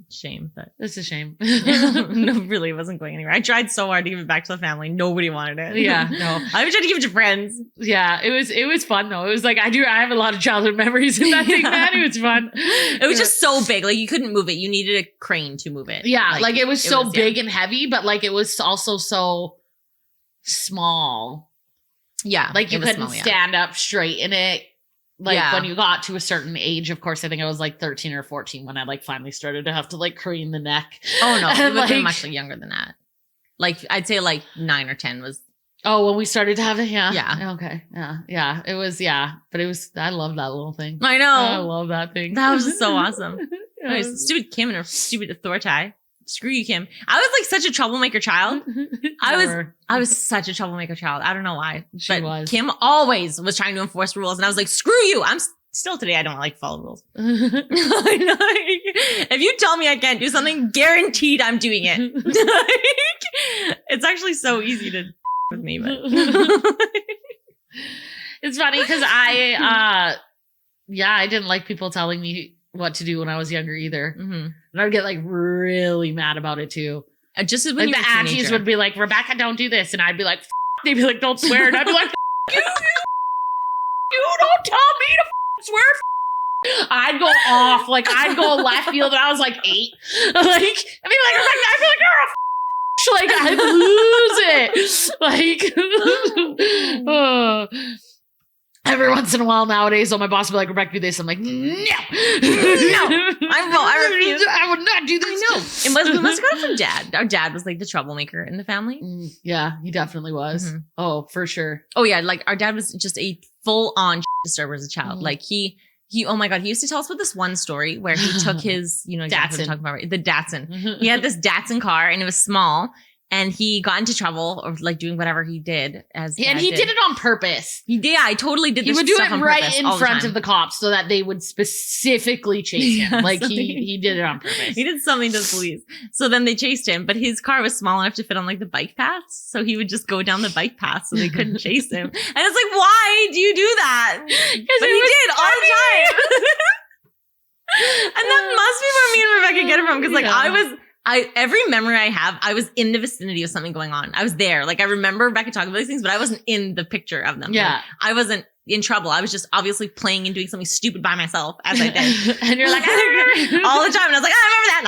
Shame, but
It's a shame.
no, really, it wasn't going anywhere. I tried so hard to give it back to the family. Nobody wanted it.
Yeah, no.
I even tried to give it to friends.
Yeah, it was fun though. It was like I have a lot of childhood memories in that thing, man. It was fun.
It was just so big, like you couldn't move it. You needed a crane to move it.
Yeah, like it was so big
yeah.
and heavy, but like it was also so small.
Yeah,
Like you
it was
couldn't
small, yeah.
stand up straight in it. Like
Yeah.
when you got to a certain age, of course, I think I was like 13 or 14 when I like finally started to have to like crane the neck.
Oh no,
And,
you would have been
like-
much younger than that. Like I'd say like 9 or 10 was.
Oh, when we started to have it, yeah.
Yeah.
Okay. Yeah. It was, but it was, I love that little thing.
I
I
know.
love that thing.
That was just so awesome.
Yeah.
Anyways, stupid Kim and her stupid authority. Screw you, Kim. I was like such a troublemaker child. I was such a troublemaker child. I don't know why.
She
But
was.
Kim always was trying to enforce rules. And I was like, screw you. I'm still today. I don't like follow rules. If you tell me I can't do something, guaranteed I'm doing it. It's actually so easy to with me, but
It's funny because I didn't like people telling me what to do when I was younger either.
Mhm.
And I'd get like really mad about it too.
Just as
Like
when you
the
were a
aunties
teenager.
would be like, Rebecca, don't do this. And I'd be like, they'd be like, don't swear. And I'd be like, you don't tell me to swear. I'd go off. Like I'd go left field and I was like 8. Like, I'd be like, Rebecca, I'd be like, you're a like I'd lose it. Like every once in a while nowadays, my boss will be like, Rebecca, do this. I'm like, no.
I refuse.
I would not do this.
I know. We must have got it from Dad. Our dad was like the troublemaker in the family.
Yeah, he definitely was.
Mhm.
Oh, for sure.
Oh yeah, like our dad was just a full-on disturber as a child.
Mhm.
Like he oh my God, he used to tell us about this one story where he took his, exactly what I'm talking about, right? The Datsun. He had this Datsun car and it was small and he got into trouble or like doing whatever he did as
And he did it on purpose.
I totally did
He
this
would do
stuff
it
on
right
purpose
in
all the
front
time.
of the cops so that they would specifically chase him.
Yeah,
Like
so
he did it on purpose.
He did something to the police. So then they chased him, but his car was small enough to fit on like the bike paths. So he would just go down the bike path so they couldn't chase him. And it's like, why do you do that? But he did all the time. And that must be where me and Rebecca get it from. Because like every memory I have, I was in the vicinity of something going on. I was there. Like I remember Rebecca talking about these things, but I wasn't in the picture of them.
Yeah.
Like, I wasn't in trouble. I was just obviously playing and doing something stupid by myself as I did.
And you're like,
all the time. And I was like, I remember that.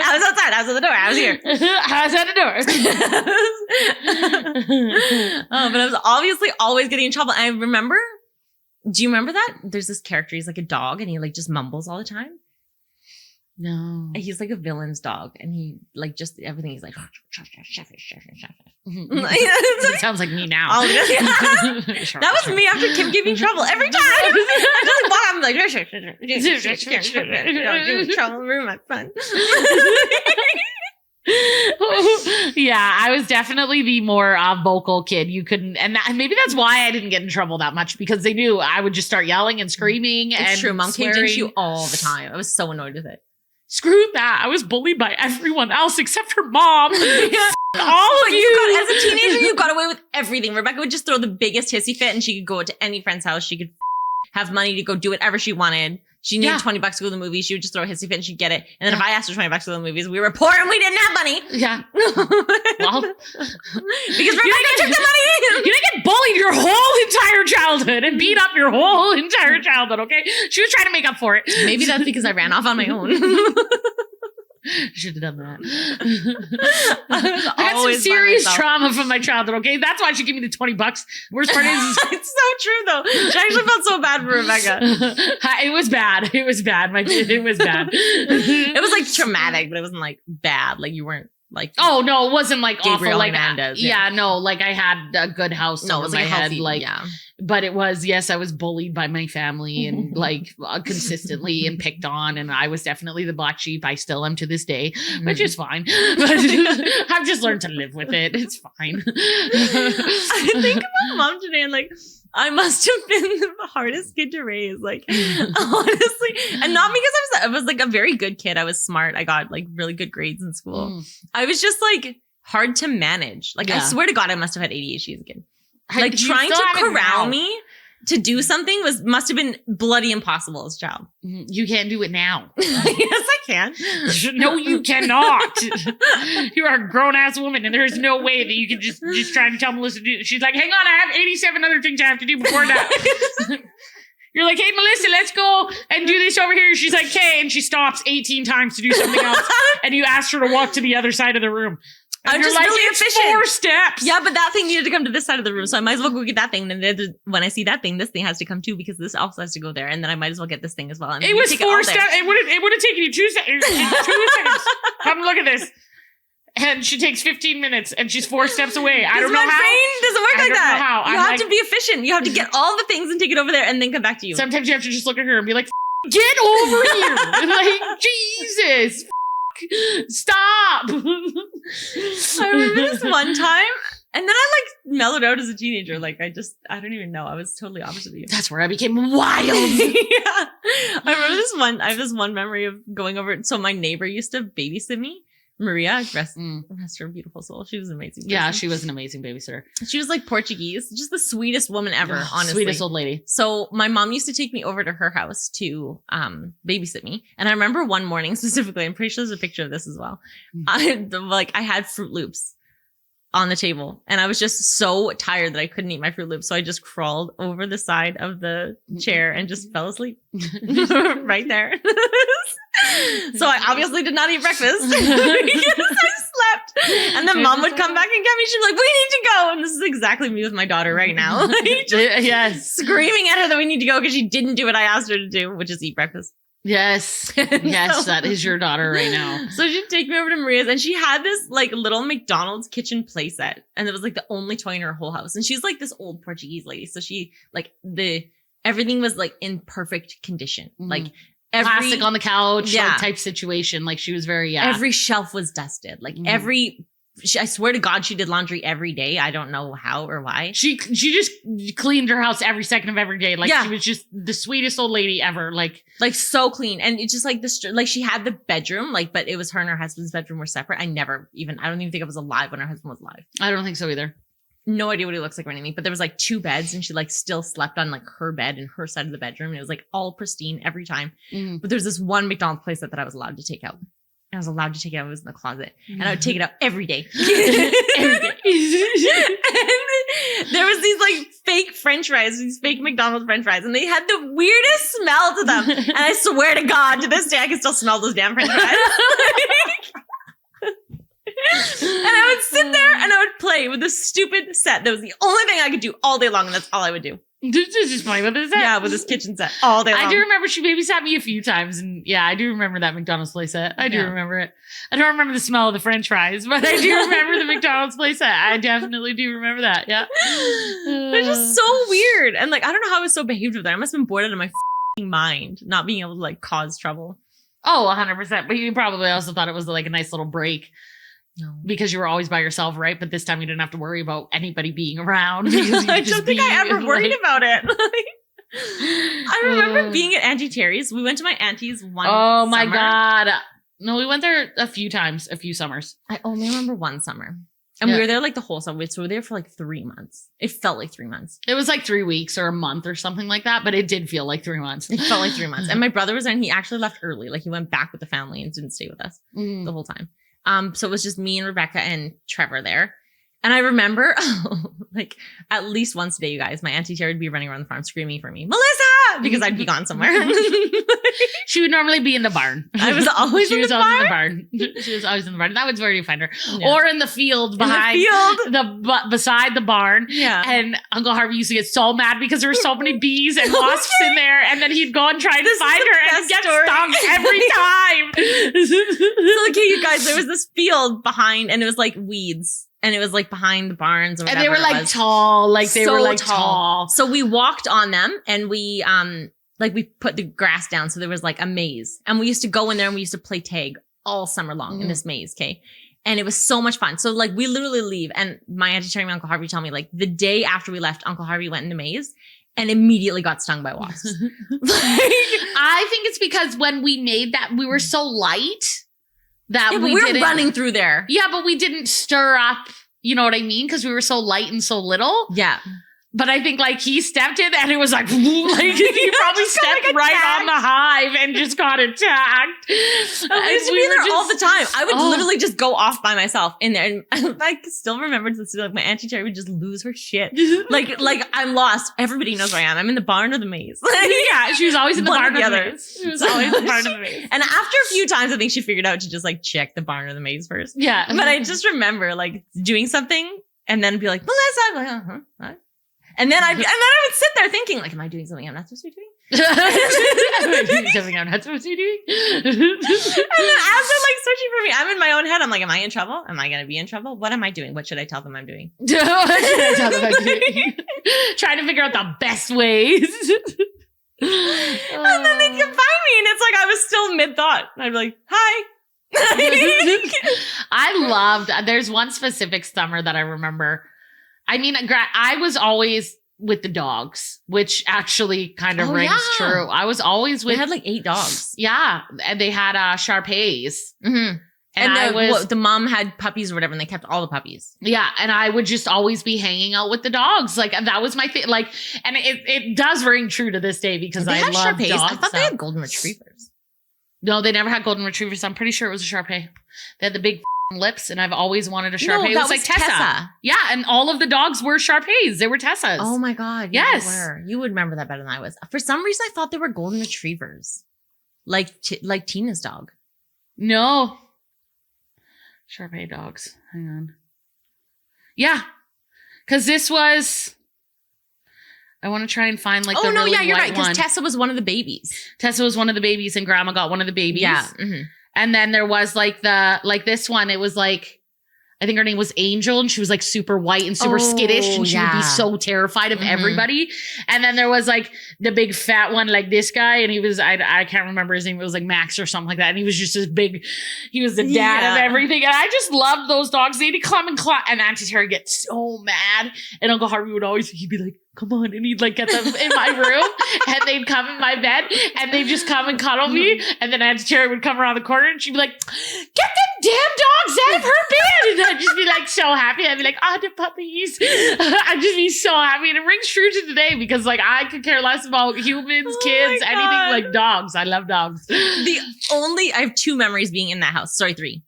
I was outside. I was at the door. I was here.
I was at the door.
But I was obviously always getting in trouble. And I remember, do you remember that? There's this character. He's like a dog and he like just mumbles all the time.
No.
He's like a villain's dog. And he like just everything. He's like,
It sounds like me now.
That was me after Kim gave me trouble every time. I just like walk up and like, trouble, ruin my fun.
Yeah, I was definitely the more vocal kid. You couldn't, and maybe that's why I didn't get in trouble that much, because they knew I would just start yelling and screaming.
It's
and
true. Mom caved
swearing.
into you all the time. I was so annoyed with it.
Screw that. I was bullied by everyone else except for mom. All of you.
As a teenager, you got away with everything. Rebecca would just throw the biggest hissy fit and she could go to any friend's house. She could have money to go do whatever she wanted. She needed $20 to go to the movies. She would just throw a hissy fit and she'd get it. And then if I asked for $20 to go to the movies, we were poor and we didn't have money.
Yeah. Well,
because Rebecca took the money.
You didn't get bullied your whole entire childhood and beat up your whole entire childhood, okay? She was trying to make up for it.
Maybe that's because I ran off on my own.
Should have done that.
I
had some serious trauma from my childhood, okay? That's why she gave me the $20. Worst part is...
It's so true, though. She actually felt so bad for Rebecca.
It was bad. It was bad. It was bad.
It was like traumatic, but it wasn't like bad. Like you weren't like...
Oh, no, it wasn't like
Gabriel
awful. Like,
Hernandez,
no, like I had a good house
no, it
over
was
my
like
head.
healthy,
like,
yeah.
But it was, yes, I was bullied by my family and like consistently and picked on. And I was definitely the black sheep. I still am to this day, which is fine. But I've just learned to live with it. It's fine.
I think about mom today and like, I must have been the hardest kid to raise, like honestly, and not because I was like a very good kid. I was smart. I got like really good grades in school. I was just like hard to manage. Like I swear to God, I must have had ADHD as a kid. Like trying to corral me to do something must have been bloody impossible as a child.
You can't do it now.
Yes, I can.
No, you cannot. You are a grown ass woman, and there's no way that you can just try to tell Melissa to do it. She's like, hang on, I have 87 other things I have to do before that. You're like, hey, Melissa, let's go and do this over here. She's like, okay. And she stops 18 times to do something else. And you ask her to walk to the other side of the room. And
I'm
you're
just
like,
really
it's
efficient.
4 steps.
Yeah, but that thing needed to come to this side of the room, so I might as well go get that thing. And then when I see that thing, this thing has to come too, because this also has to go there. And then I might as well get this thing as well. And
it was 4 steps. It would have taken you 2 seconds. 2 seconds. Come look at this. And she takes 15 minutes, and she's 4 steps away. I don't know how.
My brain doesn't work like that.
How.
You have to be efficient. You have to get all the things and take it over there, and then come back to you.
Sometimes you have to just look at her and be like, get over here. Like, Jesus. Stop.
I remember this one time, and then I like mellowed out as a teenager. Like I don't even know. I was totally opposite of you.
That's where I became wild.
Yeah. I remember I have this one memory of going over. So my neighbor used to babysit me. Maria, rest her beautiful soul. She was an amazing person.
Yeah, she was an amazing babysitter.
She was like Portuguese, just the sweetest woman ever, honestly.
Sweetest old lady.
So my mom used to take me over to her house to babysit me. And I remember one morning specifically, I'm pretty sure there's a picture of this as well. I had Fruit Loops on the table, and I was just so tired that I couldn't eat my Fruit Loops. So I just crawled over the side of the chair and just fell asleep right there. So I obviously did not eat breakfast because I slept. And then mom would come back and get me. She'd be like, we need to go. And this is exactly me with my daughter right now.
Yes.
Screaming at her that we need to go because she didn't do what I asked her to do, which is eat breakfast.
Yes. Yes, that is your daughter right now.
So she'd take me over to Maria's, and she had this like little McDonald's kitchen playset. And it was like the only toy in her whole house. And she's like this old Portuguese lady. So she like everything was like in perfect condition. Like
plastic on the couch, like type situation. Like she was very,
every shelf was dusted. Like I swear to God, she did laundry every day. I don't know how or why.
She just cleaned her house every second of every day. Like she was just the sweetest old lady ever. Like
so clean. And it's just like this, like she had the bedroom, like, but it was her and her husband's bedroom were separate. I don't even think I was alive when her husband was alive.
I don't think so either.
No idea what he looks like or anything, but there was like 2 beds, and she like still slept on like her bed in her side of the bedroom. And it was like all pristine every time. But there's this one McDonald's playset that I was allowed to take out. I was allowed to take it out. It was in the closet. And I would take it out every day.
Every day.
And there was these like fake French fries, these fake McDonald's French fries, and they had the weirdest smell to them. And I swear to God, to this day, I can still smell those damn French fries. And I would sit there and I would play with this stupid set. That was the only thing I could do all day long, and that's all I would do.
Just playing with this set?
Yeah, with this kitchen set all day long.
I do remember she babysat me a few times, and yeah, I do remember that McDonald's play set. I do remember it. I don't remember the smell of the French fries, but I do remember the McDonald's play set. I definitely do remember that. Yeah.
It's just so weird. And like, I don't know how I was so behaved with that. I must have been bored out of my mind, not being able to like cause trouble.
Oh, 100%. But you probably also thought it was like a nice little break.
No.
Because you were always by yourself, right? But this time you didn't have to worry about anybody being around.
I don't think I ever worried about it. I remember being at Auntie Terry's. We went to my auntie's one
Oh my
summer.
God. No, we went there a few times, a few summers.
I only remember one summer. And we were there like the whole summer. So we were there for like 3 months. It felt like 3 months.
It was like 3 weeks or a month or something like that, but it did feel like 3 months.
It felt like 3 months. And my brother was there and he actually left early. Like he went back with the family and didn't stay with us the whole time. So it was just me and Rebecca and Trevor there. And I remember like at least once a day, you guys, my Auntie Terry would be running around the farm screaming for me, Melissa, because I'd be gone somewhere.
She would normally be in the barn.
I was always in the barn.
She was always in the barn. That was where you find her.
Yeah.
Or in the field behind beside the barn.
Yeah.
And Uncle Harvey used to get so mad because there were so many bees and wasps in there. And then he would go and try to find her and get stung every time.
So okay, you guys, there was this field behind and it was like weeds. And it was like behind the barns or whatever.
And they were like tall. Like they were like tall.
So we walked on them and we we put the grass down. So there was like a maze. And we used to go in there and we used to play tag all summer long in this maze. Okay. And it was so much fun. So like we literally leave. And my Auntie Terry and Uncle Harvey tell me like the day after we left, Uncle Harvey went in the maze and immediately got stung by wasps.
I think it's because when we made that, we were so light that we were
running through there.
Yeah, but we didn't stir up, you know what I mean? Because we were so light and so little.
Yeah.
But I think like he stepped in and it was like he probably stepped right on the hive and just got attacked.
We used to be there all the time. I would literally just go off by myself in there. And I still remember like my Auntie Terry would just lose her shit. Like I'm lost. Everybody knows where I am. I'm in the barn or the maze.
Yeah, she was always in the barn or the maze. She was always in the barn or the maze.
And after a few times, I think she figured out to just like check the barn or the maze first.
Yeah.
But I just remember like doing something and then be like, Melissa, I'm like, what? And then I would sit there thinking, like, am I doing something I'm not supposed to be doing?
Am I doing something I'm not supposed to be doing?
And then as they're like searching for me, I'm in my own head. I'm like, am I in trouble? Am I going to be in trouble? What am I doing? What should I tell them I'm doing?
What should I tell them I'm doing? Trying to figure out the best ways.
And then they'd come find me and it's like I was still mid-thought. I'd be like, hi.
I loved, there's one specific summer that I remember. I mean, I was always with the dogs, which actually kind of rings true. I was always with.
They had like 8 dogs.
Yeah. And they had Shar-Peis.
Mm-hmm. And the mom had puppies or whatever, and they kept all the puppies.
Yeah. And I would just always be hanging out with the dogs. Like, that was my thing. Like, and it does ring true to this day because I love
Shar-Peis.
dogs.
I thought they had golden retrievers.
No, they never had golden retrievers. I'm pretty sure it was a Shar-Pei. They had the big lips, and I've always wanted a Shar-Pei.
No,
it was like Tessa. Yeah, and all of the dogs were Shar-Peis. They were Tessas.
Oh my God.
Yes.
You would remember that better than I was. For some reason, I thought they were golden retrievers. Like Tina's dog.
No. Shar-Pei dogs. Hang on. Yeah. Because this was... I want to try and find like the really
you're
white
right. Because
one.
Tessa was one of the babies.
Tessa was one of the babies and Grandma got one of the babies.
Yeah. Mm-hmm.
And then there was like this one. It was like, I think her name was Angel, and she was like super white and super skittish, and she would be so terrified of everybody. And then there was like the big fat one, like this guy, and he was, I can't remember his name. It was like Max or something like that. And he was just this big, he was the dad of everything. And I just loved those dogs. They'd come and claw, and Auntie Terry would get so mad. And Uncle Harvey would always, he'd be like, come on. And he'd like get them in my room, and they'd come in my bed, and they'd just come and cuddle me. And then Auntie Terry would come around the corner, and she'd be like, get them damn dogs out of her bed. And I'd just be like so happy. I'd be like, the puppies. I'd just be so happy. And it rings true to today because like I could care less about humans, kids, anything like dogs. I love dogs.
I have 2 memories being in that house. Sorry, 3.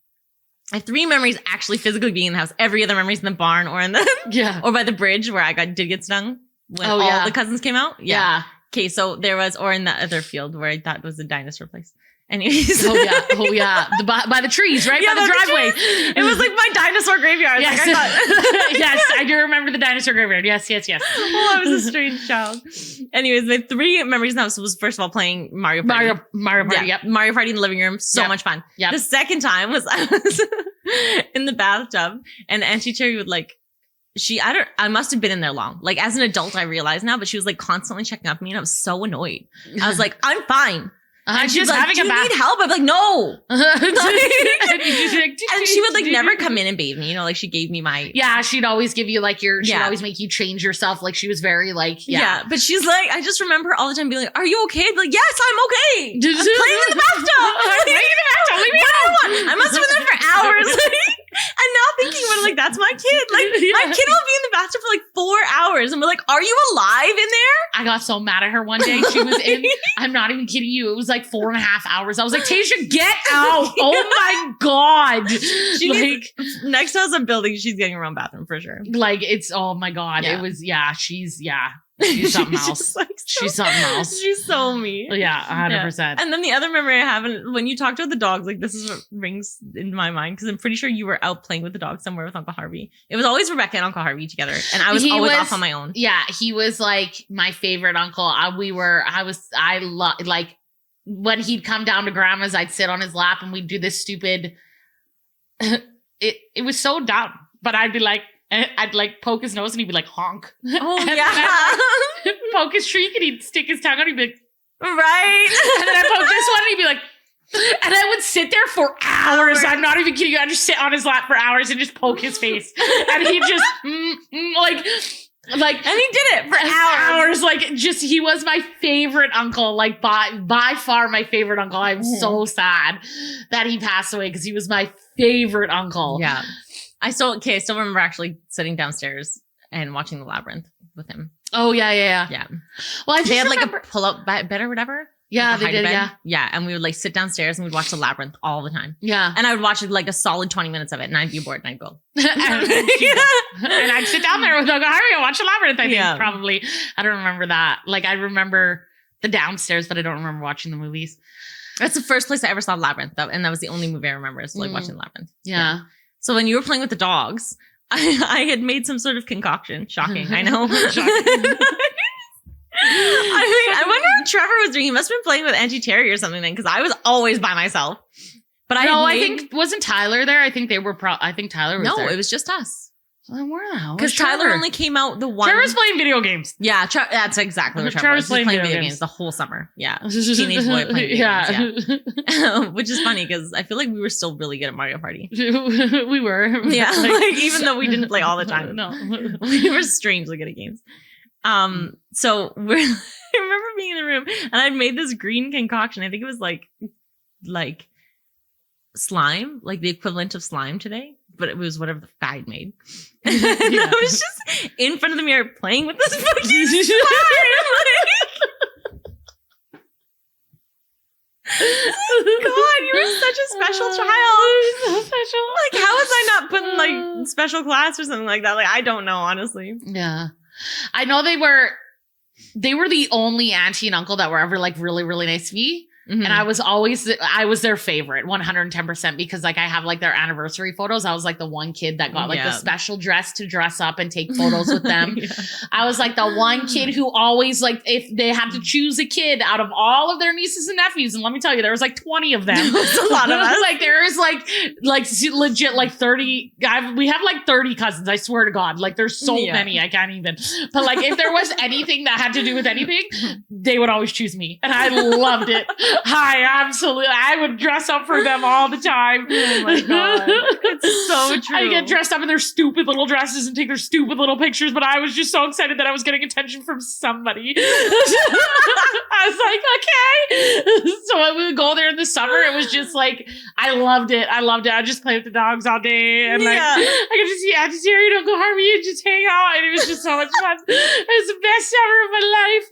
I have 3 memories actually physically being in the house. Every other memory is in the barn or in the or by the bridge where I did get stung when all the cousins came out. Yeah. Okay, so there was, or in the other field where I thought was a dinosaur place. Anyways.
Oh yeah. By the trees, right? By the driveway.
It was like my dinosaur graveyard.
Yes.
Like I thought.
Yes, I do remember the dinosaur graveyard. Yes.
Oh, I was a strange child. Anyways, my 3 memories now was first of all playing Mario Party.
Mario Party,
yep. Mario Party in the living room. So much fun.
Yep.
The second time was I was in the bathtub and Auntie Cherry would like, I must have been in there long. Like as an adult, I realize now, but she was like constantly checking up on me and I was so annoyed. I was like, I'm fine.
I'm
she's
just
like,
having
do
a
you
bath.
need help? I'm like, no.
And
And she would like never come in and bathe me. You know, like she gave me my.
Yeah, she'd always give you like she'd always make you change yourself. Like she was very like,
But she's like, I just remember her all the time being like, are you okay? I'd be like, yes, I'm okay. I'm playing in the bathtub. Leave me alone. I must have been there for hours. And now thinking about it, like, that's my kid. Like, my kid will be in the bathtub for like 4 hours. And we're like, are you alive in there?
I got so mad at her one day. She was in, I'm not even kidding you. It was like 4.5 hours. I was like, Tasha, get out. Oh my God.
She like, next to us a building, she's getting her own bathroom for sure.
Like, it's, oh my God. It was, she's something else.
Like
she's something else.
She's so mean.
Yeah, 100%.
Yeah. And then the other memory I have, when you talked about the dogs, like this is what rings in my mind because I'm pretty sure you were out playing with the dog somewhere with Uncle Harvey. It was always Rebecca and Uncle Harvey together, and I was always off on my own.
Yeah, he was like my favorite uncle. Like when he'd come down to Grandma's, I'd sit on his lap and we'd do this stupid. It was so dumb, but I'd be like. I'd like poke his nose and he'd be like honk.
Oh
and
yeah.
Poke his shriek and he'd stick his tongue out. He'd be like,
right.
And then I poke this one and he'd be like, and I would sit there for hours. I'm not even kidding you. I'd just sit on his lap for hours and just poke his face. And he'd just like, and he did it for hours. Like just, he was my favorite uncle, like by far my favorite uncle. I'm so sad that he passed away because he was my favorite uncle.
Yeah. I still remember actually sitting downstairs and watching The Labyrinth with him.
Oh, yeah. Well,
they had like a pull-up bed or whatever.
Yeah,
like
they did,
bed. Yeah, and we would like sit downstairs and we'd watch The Labyrinth all the time.
Yeah.
And I would watch like a solid 20 minutes of it and I'd be bored and I'd go.
And I'd sit down there with Uncle Harvey and watch The Labyrinth, I think, probably. I don't remember that. Like, I remember the downstairs, but I don't remember watching the movies.
That's the first place I ever saw Labyrinth, though, and that was the only movie I remember is like watching Labyrinth.
Yeah.
So when you were playing with the dogs, I had made some sort of concoction. Shocking, I know. Shocking. I mean, I wonder what Trevor was doing. He must have been playing with Auntie Terry or something then, because I was always by myself. But
I think wasn't Tyler there? I think they were. I think Tyler was there.
No, it was just us.
Where the hell?
Because Tyler only came out the one.
Trevor's playing video games.
Yeah, that's exactly what Trevor was. Playing video games the whole summer. Yeah, teenage boy playing video games. Yeah, which is funny because I feel like we were still really good at Mario Party.
We were.
Yeah, like even though we didn't play all the time.
No,
we were strangely good at games. So I remember being in the room and I'd made this green concoction. I think it was like slime, like the equivalent of slime today. But it was whatever the guy had made. And I was just in front of the mirror playing with this fucking slime. God, you were such a special child.
So special.
Like, how was I not put in like special class or something like that? Like, I don't know, honestly.
Yeah. I know they were the only auntie and uncle that were ever like really, really nice to me. Mm-hmm. And I was their favorite 110% because like I have like their anniversary photos. I was like the one kid that got like the special dress to dress up and take photos with them. I was like the one kid who always like, if they had to choose a kid out of all of their nieces and nephews, and let me tell you, there was like 20 of them.
That's a lot of us.
Like there is like legit like 30. We have like 30 cousins. I swear to God, like there's so many I can't even. But like if there was anything that had to do with anything, they would always choose me, and I loved it. Absolutely. I would dress up for them all the time.
Oh my God. It's so true.
I get dressed up in their stupid little dresses and take their stupid little pictures, but I was just so excited that I was getting attention from somebody. I was like, okay. So we would go there in the summer. It was just like, I loved it. I just played with the dogs all day. And like, I could just see Auntie Terry and Uncle Harvey and just hang out. And it was just so much fun. It was the best summer of my life.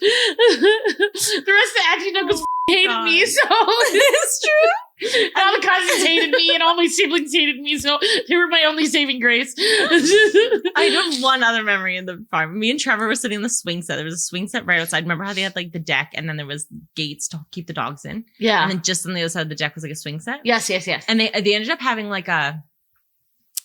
The rest of the Auntie and Uncle's hated me, so
It's true.
all the cousins hated me, and all my siblings hated me, so they were my only saving grace.
I have one other memory in the farm. Me and Trevor were sitting in the swing set. There was a swing set right outside. Remember how they had like the deck, and then there was gates to keep the dogs in?
Yeah.
And then just on the other side of the deck was like a swing set.
Yes.
And they ended up having like a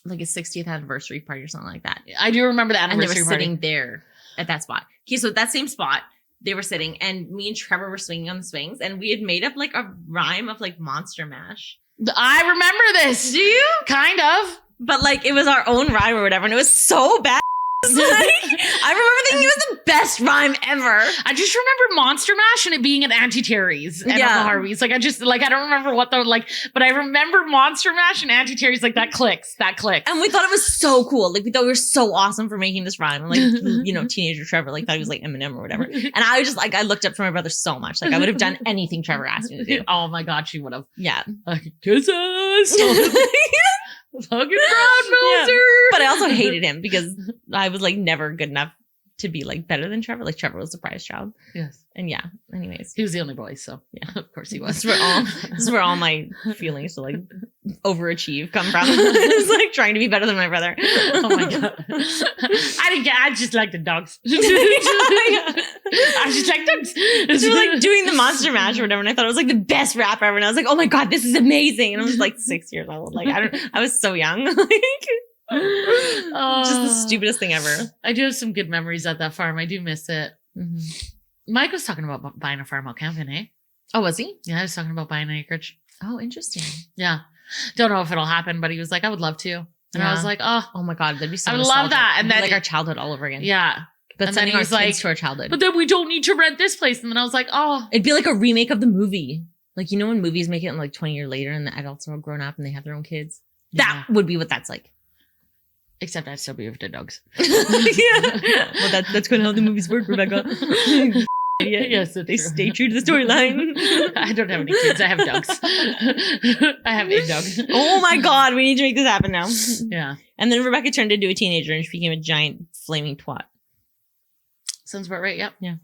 60th anniversary party or something like that.
I do remember the
And they
anniversary
were
party.
sitting there at that spot. Okay, so that same spot, they were sitting, and me and Trevor were swinging on the swings, and we had made up like a rhyme of like Monster Mash.
I remember this.
Do you?
Kind of.
But like it was our own rhyme or whatever, and it was so bad. Like, I remember thinking it was the best rhyme ever.
I just remember Monster Mash and it being at Auntie Terry's and
Yeah.
Uncle Harvey's. Like I don't remember what the but I remember Monster Mash and Auntie Terry's. Like that clicks.
And we thought it was so cool. Like we thought we were so awesome for making this rhyme. And like, teenager Trevor like thought he was like Eminem or whatever. And I was just like, I looked up to my brother so much. Like I would have done anything Trevor asked me to do.
Oh my God, she would have.
Yeah.
Kiss us. Fucking brown noser.
But I also hated him because I was like never good enough to be like better than Trevor. Like Trevor was the prize child.
Yes.
And yeah, anyways.
He was the only boy, so
Yeah.
of course he was.
This is where all my feelings to like overachieve come from. It's like trying to be better than my brother.
Oh my God. I just like the dogs. I just like dogs.
So we're like doing the Monster Mash or whatever, and I thought it was like the best rap ever. And I was like, oh my God, this is amazing. And I was like 6 years old. Like I was so young. Like just the stupidest thing ever.
I do have some good memories at that farm. I do miss it.
Mm-hmm.
Mike was talking about buying a farm out camping, eh?
Oh, was he?
Yeah, I was talking about buying an acreage.
Oh, interesting.
Yeah. Don't know if it'll happen, but he was like, I would love to. And I was like,
oh my God, that'd be so
I love
nostalgic.
that. And
It'd be
then
like our childhood all over again.
Yeah.
But
And
sending
then
our
he
kids
was like,
to our childhood.
but then we don't need to rent this place. And then I was like, oh.
It'd be like a remake of the movie. Like, you know, when movies make it like 20 years later and the adults are all grown up and they have their own kids?
Yeah.
That would be what that's like.
Except I'd still be with the dogs.
Yeah. Well, that's kind of how the movies work, Rebecca.
Yes,
They stay true to the storyline.
I don't have any kids. I have dogs. I have a dog.
Oh my God, we need to make this happen now.
Yeah.
And then Rebecca turned into a teenager and she became a giant flaming twat.
Sounds about right. Yep.
Yeah.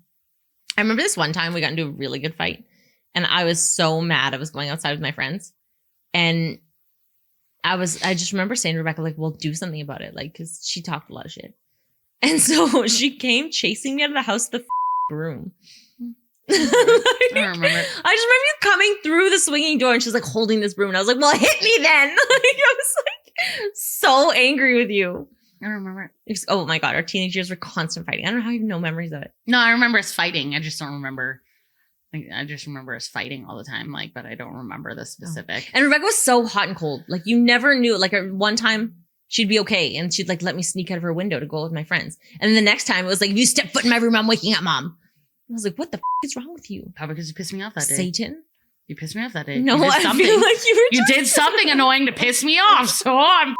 I remember this one time we got into a really good fight and I was so mad. I was going outside with my friends and I just remember saying to Rebecca, like, well, do something about it. Like, cause she talked a lot of shit. And so she came chasing me out of the house with the broom.
I don't remember.
I just remember you coming through the swinging door and she's like holding this broom. And I was like, well, hit me then. Like, I was like so angry with you.
I don't remember.
Oh my God. Our teenage years were constant fighting. I don't know how you have no memories of it.
No, I remember us fighting. I just don't remember. I just remember us fighting all the time. Like, but I don't remember the specific.
And Rebecca was so hot and cold. Like you never knew. Like one time she'd be okay. And she'd like let me sneak out of her window to go with my friends. And then the next time it was like, if you step foot in my room, I'm waking up mom. I was like, what the is wrong with you?
Probably because you pissed me off that day.
Satan?
You pissed me off that day.
No,
You did
I
something.
feel like
You did something annoying to piss me off. So I'm.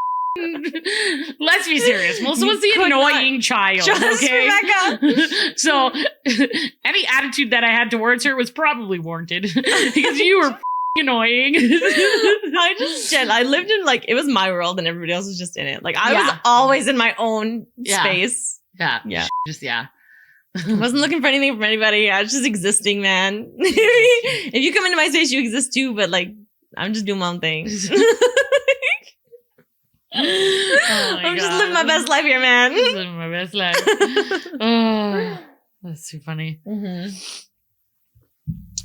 Let's be serious. Melissa was the annoying child.
Just
Okay.
Rebecca.
So any attitude that I had towards her was probably warranted because you were annoying.
I lived in like, it was my world and everybody else was just in it. Like I was always in my own space.
Yeah.
Yeah.
Just, yeah.
I wasn't looking for anything from anybody. I was just existing, man. If you come into my space, you exist too, but like, I'm just doing my own thing. I'm just living my best life here, man.
Just living my best life. Oh, that's too funny.
Mm-hmm.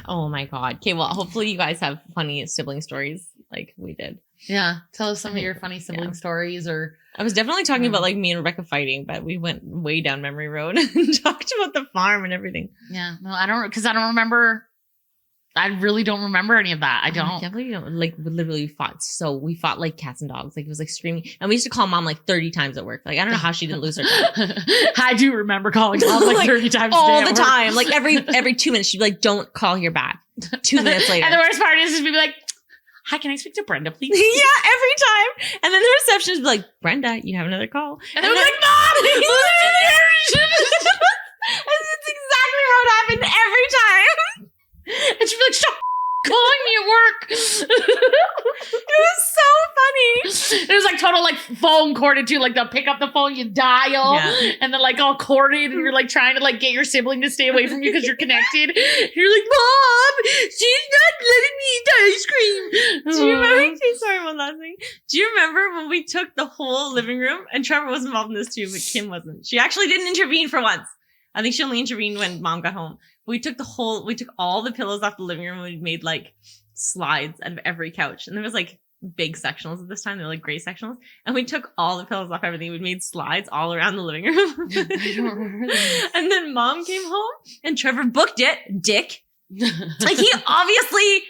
Oh my God. Okay, well, hopefully you guys have funny sibling stories like we did.
Yeah. Tell us some of your funny sibling stories or.
I was definitely talking about like me and Rebecca fighting, but we went way down memory road and talked about the farm and everything.
Yeah. No, I don't remember. I really don't remember any of that. I don't.
I can't believe you don't. Like, we literally fought. So we fought like cats and dogs. Like, it was like screaming. And we used to call mom like 30 times at work. Like, I don't know how she didn't lose her job.
I do remember calling mom like 30 times
all
a day
the time. Like, every 2 minutes, she'd be like, don't call here back. 2 minutes later.
And the worst part is we'd be like, hi, can I speak to Brenda, please?
Yeah, every time. And then the receptionist would be like, Brenda, you have another call.
And then we're like, Mom!
It's exactly how it happened every time.
And she'd be like, shut calling me at work.
It was so funny.
It was like total like phone corded too. Like they'll pick up the phone, you dial, and then like all corded, and you're like trying to like get your sibling to stay away from you because you're connected. You're like, Mom, she's not letting me eat the ice cream.
Do you remember? Sorry, one last thing. Do you remember when we took the whole living room? And Trevor was involved in this too, but Kim wasn't. She actually didn't intervene for once. I think she only intervened when Mom got home. We took all the pillows off the living room. And we made like slides out of every couch, and there was like big sectionals at this time. They're like gray sectionals, and we took all the pillows off everything. We made slides all around the living room. And then Mom came home, and Trevor booked it. Dick, like he obviously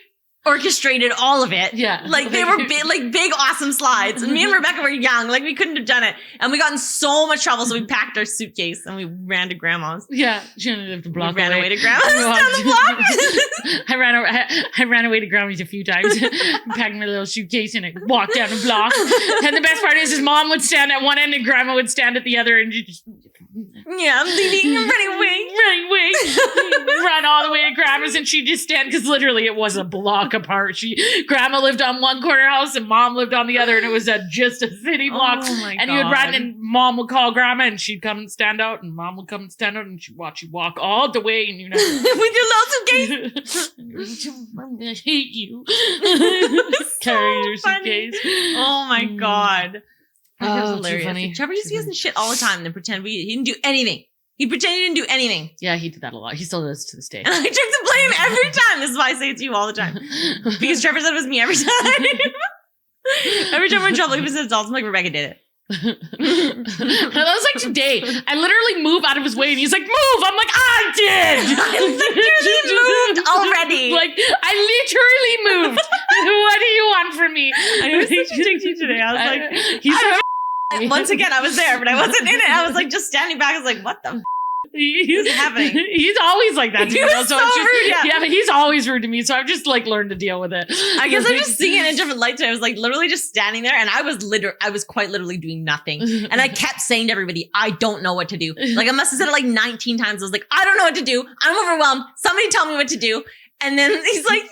orchestrated all of it.
Yeah.
Like they were big, awesome slides. And me and Rebecca were young. Like we couldn't have done it. And we got in so much trouble. So we packed our suitcase and we ran to grandma's.
Yeah. She only lived a block
we ran
away.
away to grandma's down the block.
I ran away to grandma's a few times. Packed my little suitcase and I walked down the block. And the best part is Mom would stand at one end and grandma would stand at the other, and you just
I'm leaving. I'm running away.
Run all the way to grandma's, and she'd just stand, because literally it was a block apart. Grandma lived on one corner house and Mom lived on the other, and it was just a city block.
Oh my
and you would run, and Mom would call grandma, and she'd come and stand out, and Mom would come and stand out, and she'd watch you walk all the way, and you know,
with your little suitcase.
I hate you.
So
Carry your
funny.
suitcase.
Oh my god. That was hilarious.
Funny.
Trevor used to be us in shit all the time and then pretend he didn't do anything. He pretended he didn't do anything.
Yeah, he did that a lot. He still does to this day.
And I took the blame every time. This is why I say it to you all the time. Because Trevor said it was me every time. Every time we're in trouble, he says it's all like Rebecca did it.
That was like today. I literally move out of his way and he's like, move! I'm like, I did!
I literally moved already.
Like, I literally moved. What do you want from me?
I was such a dick to you today. I was like, once again, I was there, but I wasn't in it. I was like just standing back. I was like, what the
He's
happening?
He's always like that to me.
He was so rude, yeah.
But he's always rude to me. So I've just like learned to deal with it.
I guess I'm just seeing it in a different light today. I was like literally just standing there, and I was quite literally doing nothing. And I kept saying to everybody, I don't know what to do. Like I must have said it like 19 times. I was like, I don't know what to do. I'm overwhelmed. Somebody tell me what to do. And then he's like,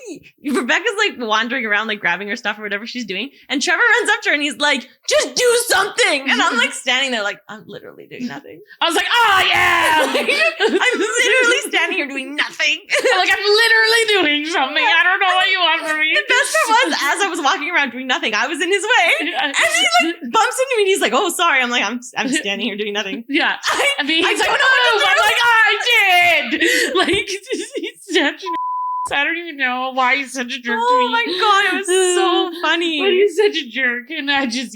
Rebecca's like wandering around, like grabbing her stuff or whatever she's doing. And Trevor runs up to her and he's like, just do something. And I'm like standing there like, I'm literally doing nothing.
I was like, oh yeah.
I'm literally standing here doing nothing.
I'm literally doing something. I don't know what you want from me.
The best part was, as I was walking around doing nothing, I was in his way. And he like bumps into me and he's like, oh, sorry. I'm like, I'm standing here doing nothing.
Yeah. I mean, he's
I
like,
don't know what to
move.
do.
I'm like, I did. Like, he's such an I don't even know why he's such a jerk to me.
Oh my god, it was so funny.
But he's such a jerk. And I just,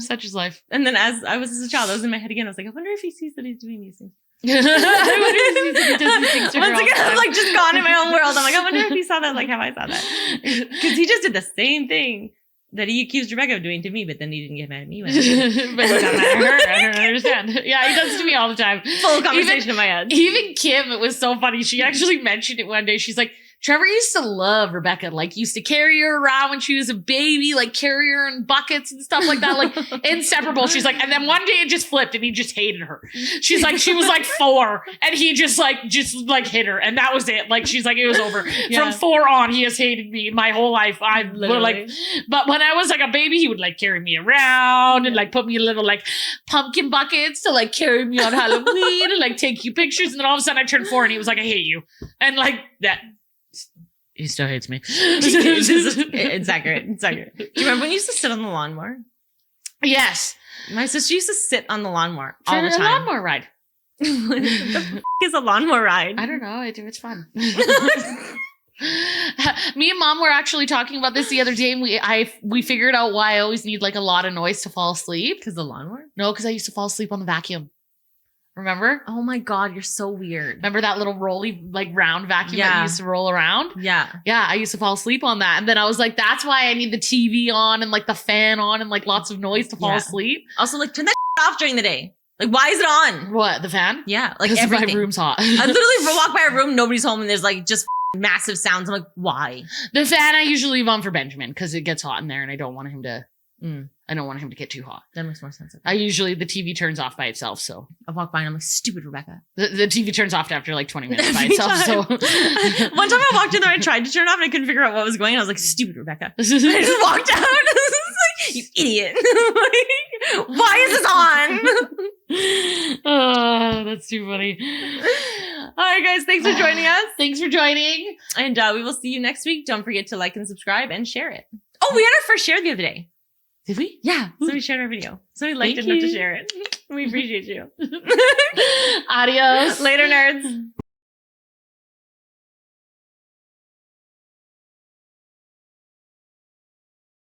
such is life.
And then as a child, I was in my head again. I was like, I wonder if he sees that he's doing these things.
I wonder if he does these things to her
Once
all
again,
the
I'm
time.
like just gone in my own world. I'm like, I wonder if he saw that like how I saw that. Because he just did the same thing that he accused Rebecca of doing to me, but then he didn't get mad at me when I did it.
But he got mad at her. I don't understand. Yeah, he does it to me all the time.
Full conversation in my head.
Even Kim, it was so funny. She actually mentioned it one day. She's like, Trevor used to love Rebecca, like used to carry her around when she was a baby, like carry her in buckets and stuff like that, like inseparable. She's like, and then one day it just flipped and he just hated her. She's like, she was like 4 and he just hit her. And that was it. Like, she's like, it was over.
Yeah.
From 4 on, he has hated me my whole life. I
Literally.
like, but when I was like a baby, he would like carry me around and like put me in little like pumpkin buckets to like carry me on Halloween and like take you pictures. And then all of a sudden I turned 4 and he was like, I hate you. And like that. He still hates me.
It's accurate. It's accurate. Do you remember when you used to sit on the lawnmower?
Yes.
My sister used to sit on the lawnmower
For
all the
a
time.
lawnmower ride.
What the is a lawnmower ride?
I don't know. It's fun. Me and Mom were actually talking about this the other day, and we figured out why I always need like a lot of noise to fall asleep.
Because the lawnmower?
No, because I used to fall asleep on the vacuum. Remember?
Oh my god, you're so weird.
Remember that little rolly, like round vacuum that
Yeah.
you used to roll around?
Yeah.
Yeah, I used to fall asleep on that. And then I was like, that's why I need the TV on and like the fan on and like lots of noise to fall
Yeah.
asleep.
Also, like, turn that off during the day. Like, why is it on?
What, the fan?
Yeah, like
Because
everything.
my room's hot.
I literally walk by a room, nobody's home, and there's like just massive sounds. I'm like, why?
The fan I usually leave on for Benjamin because it gets hot in there and I don't want him to I don't want him to get too hot.
That makes more sense.
The TV turns off by itself, so.
I walk by and I'm like, stupid Rebecca.
The TV turns off after like 20 minutes by itself, so.
One time I walked in there, I tried to turn it off and I couldn't figure out what was going on. I was like, stupid Rebecca. I just walked out. Like, you idiot. Like, why is this on?
Oh, that's too funny.
All right, guys. Thanks for joining us.
Thanks for joining.
And we will see you next week. Don't forget to like and subscribe and share it. Oh, we had our first share the other day.
Did we?
Yeah. Somebody shared our video. Somebody liked it enough to share it. We appreciate you.
Adios.
Later, nerds.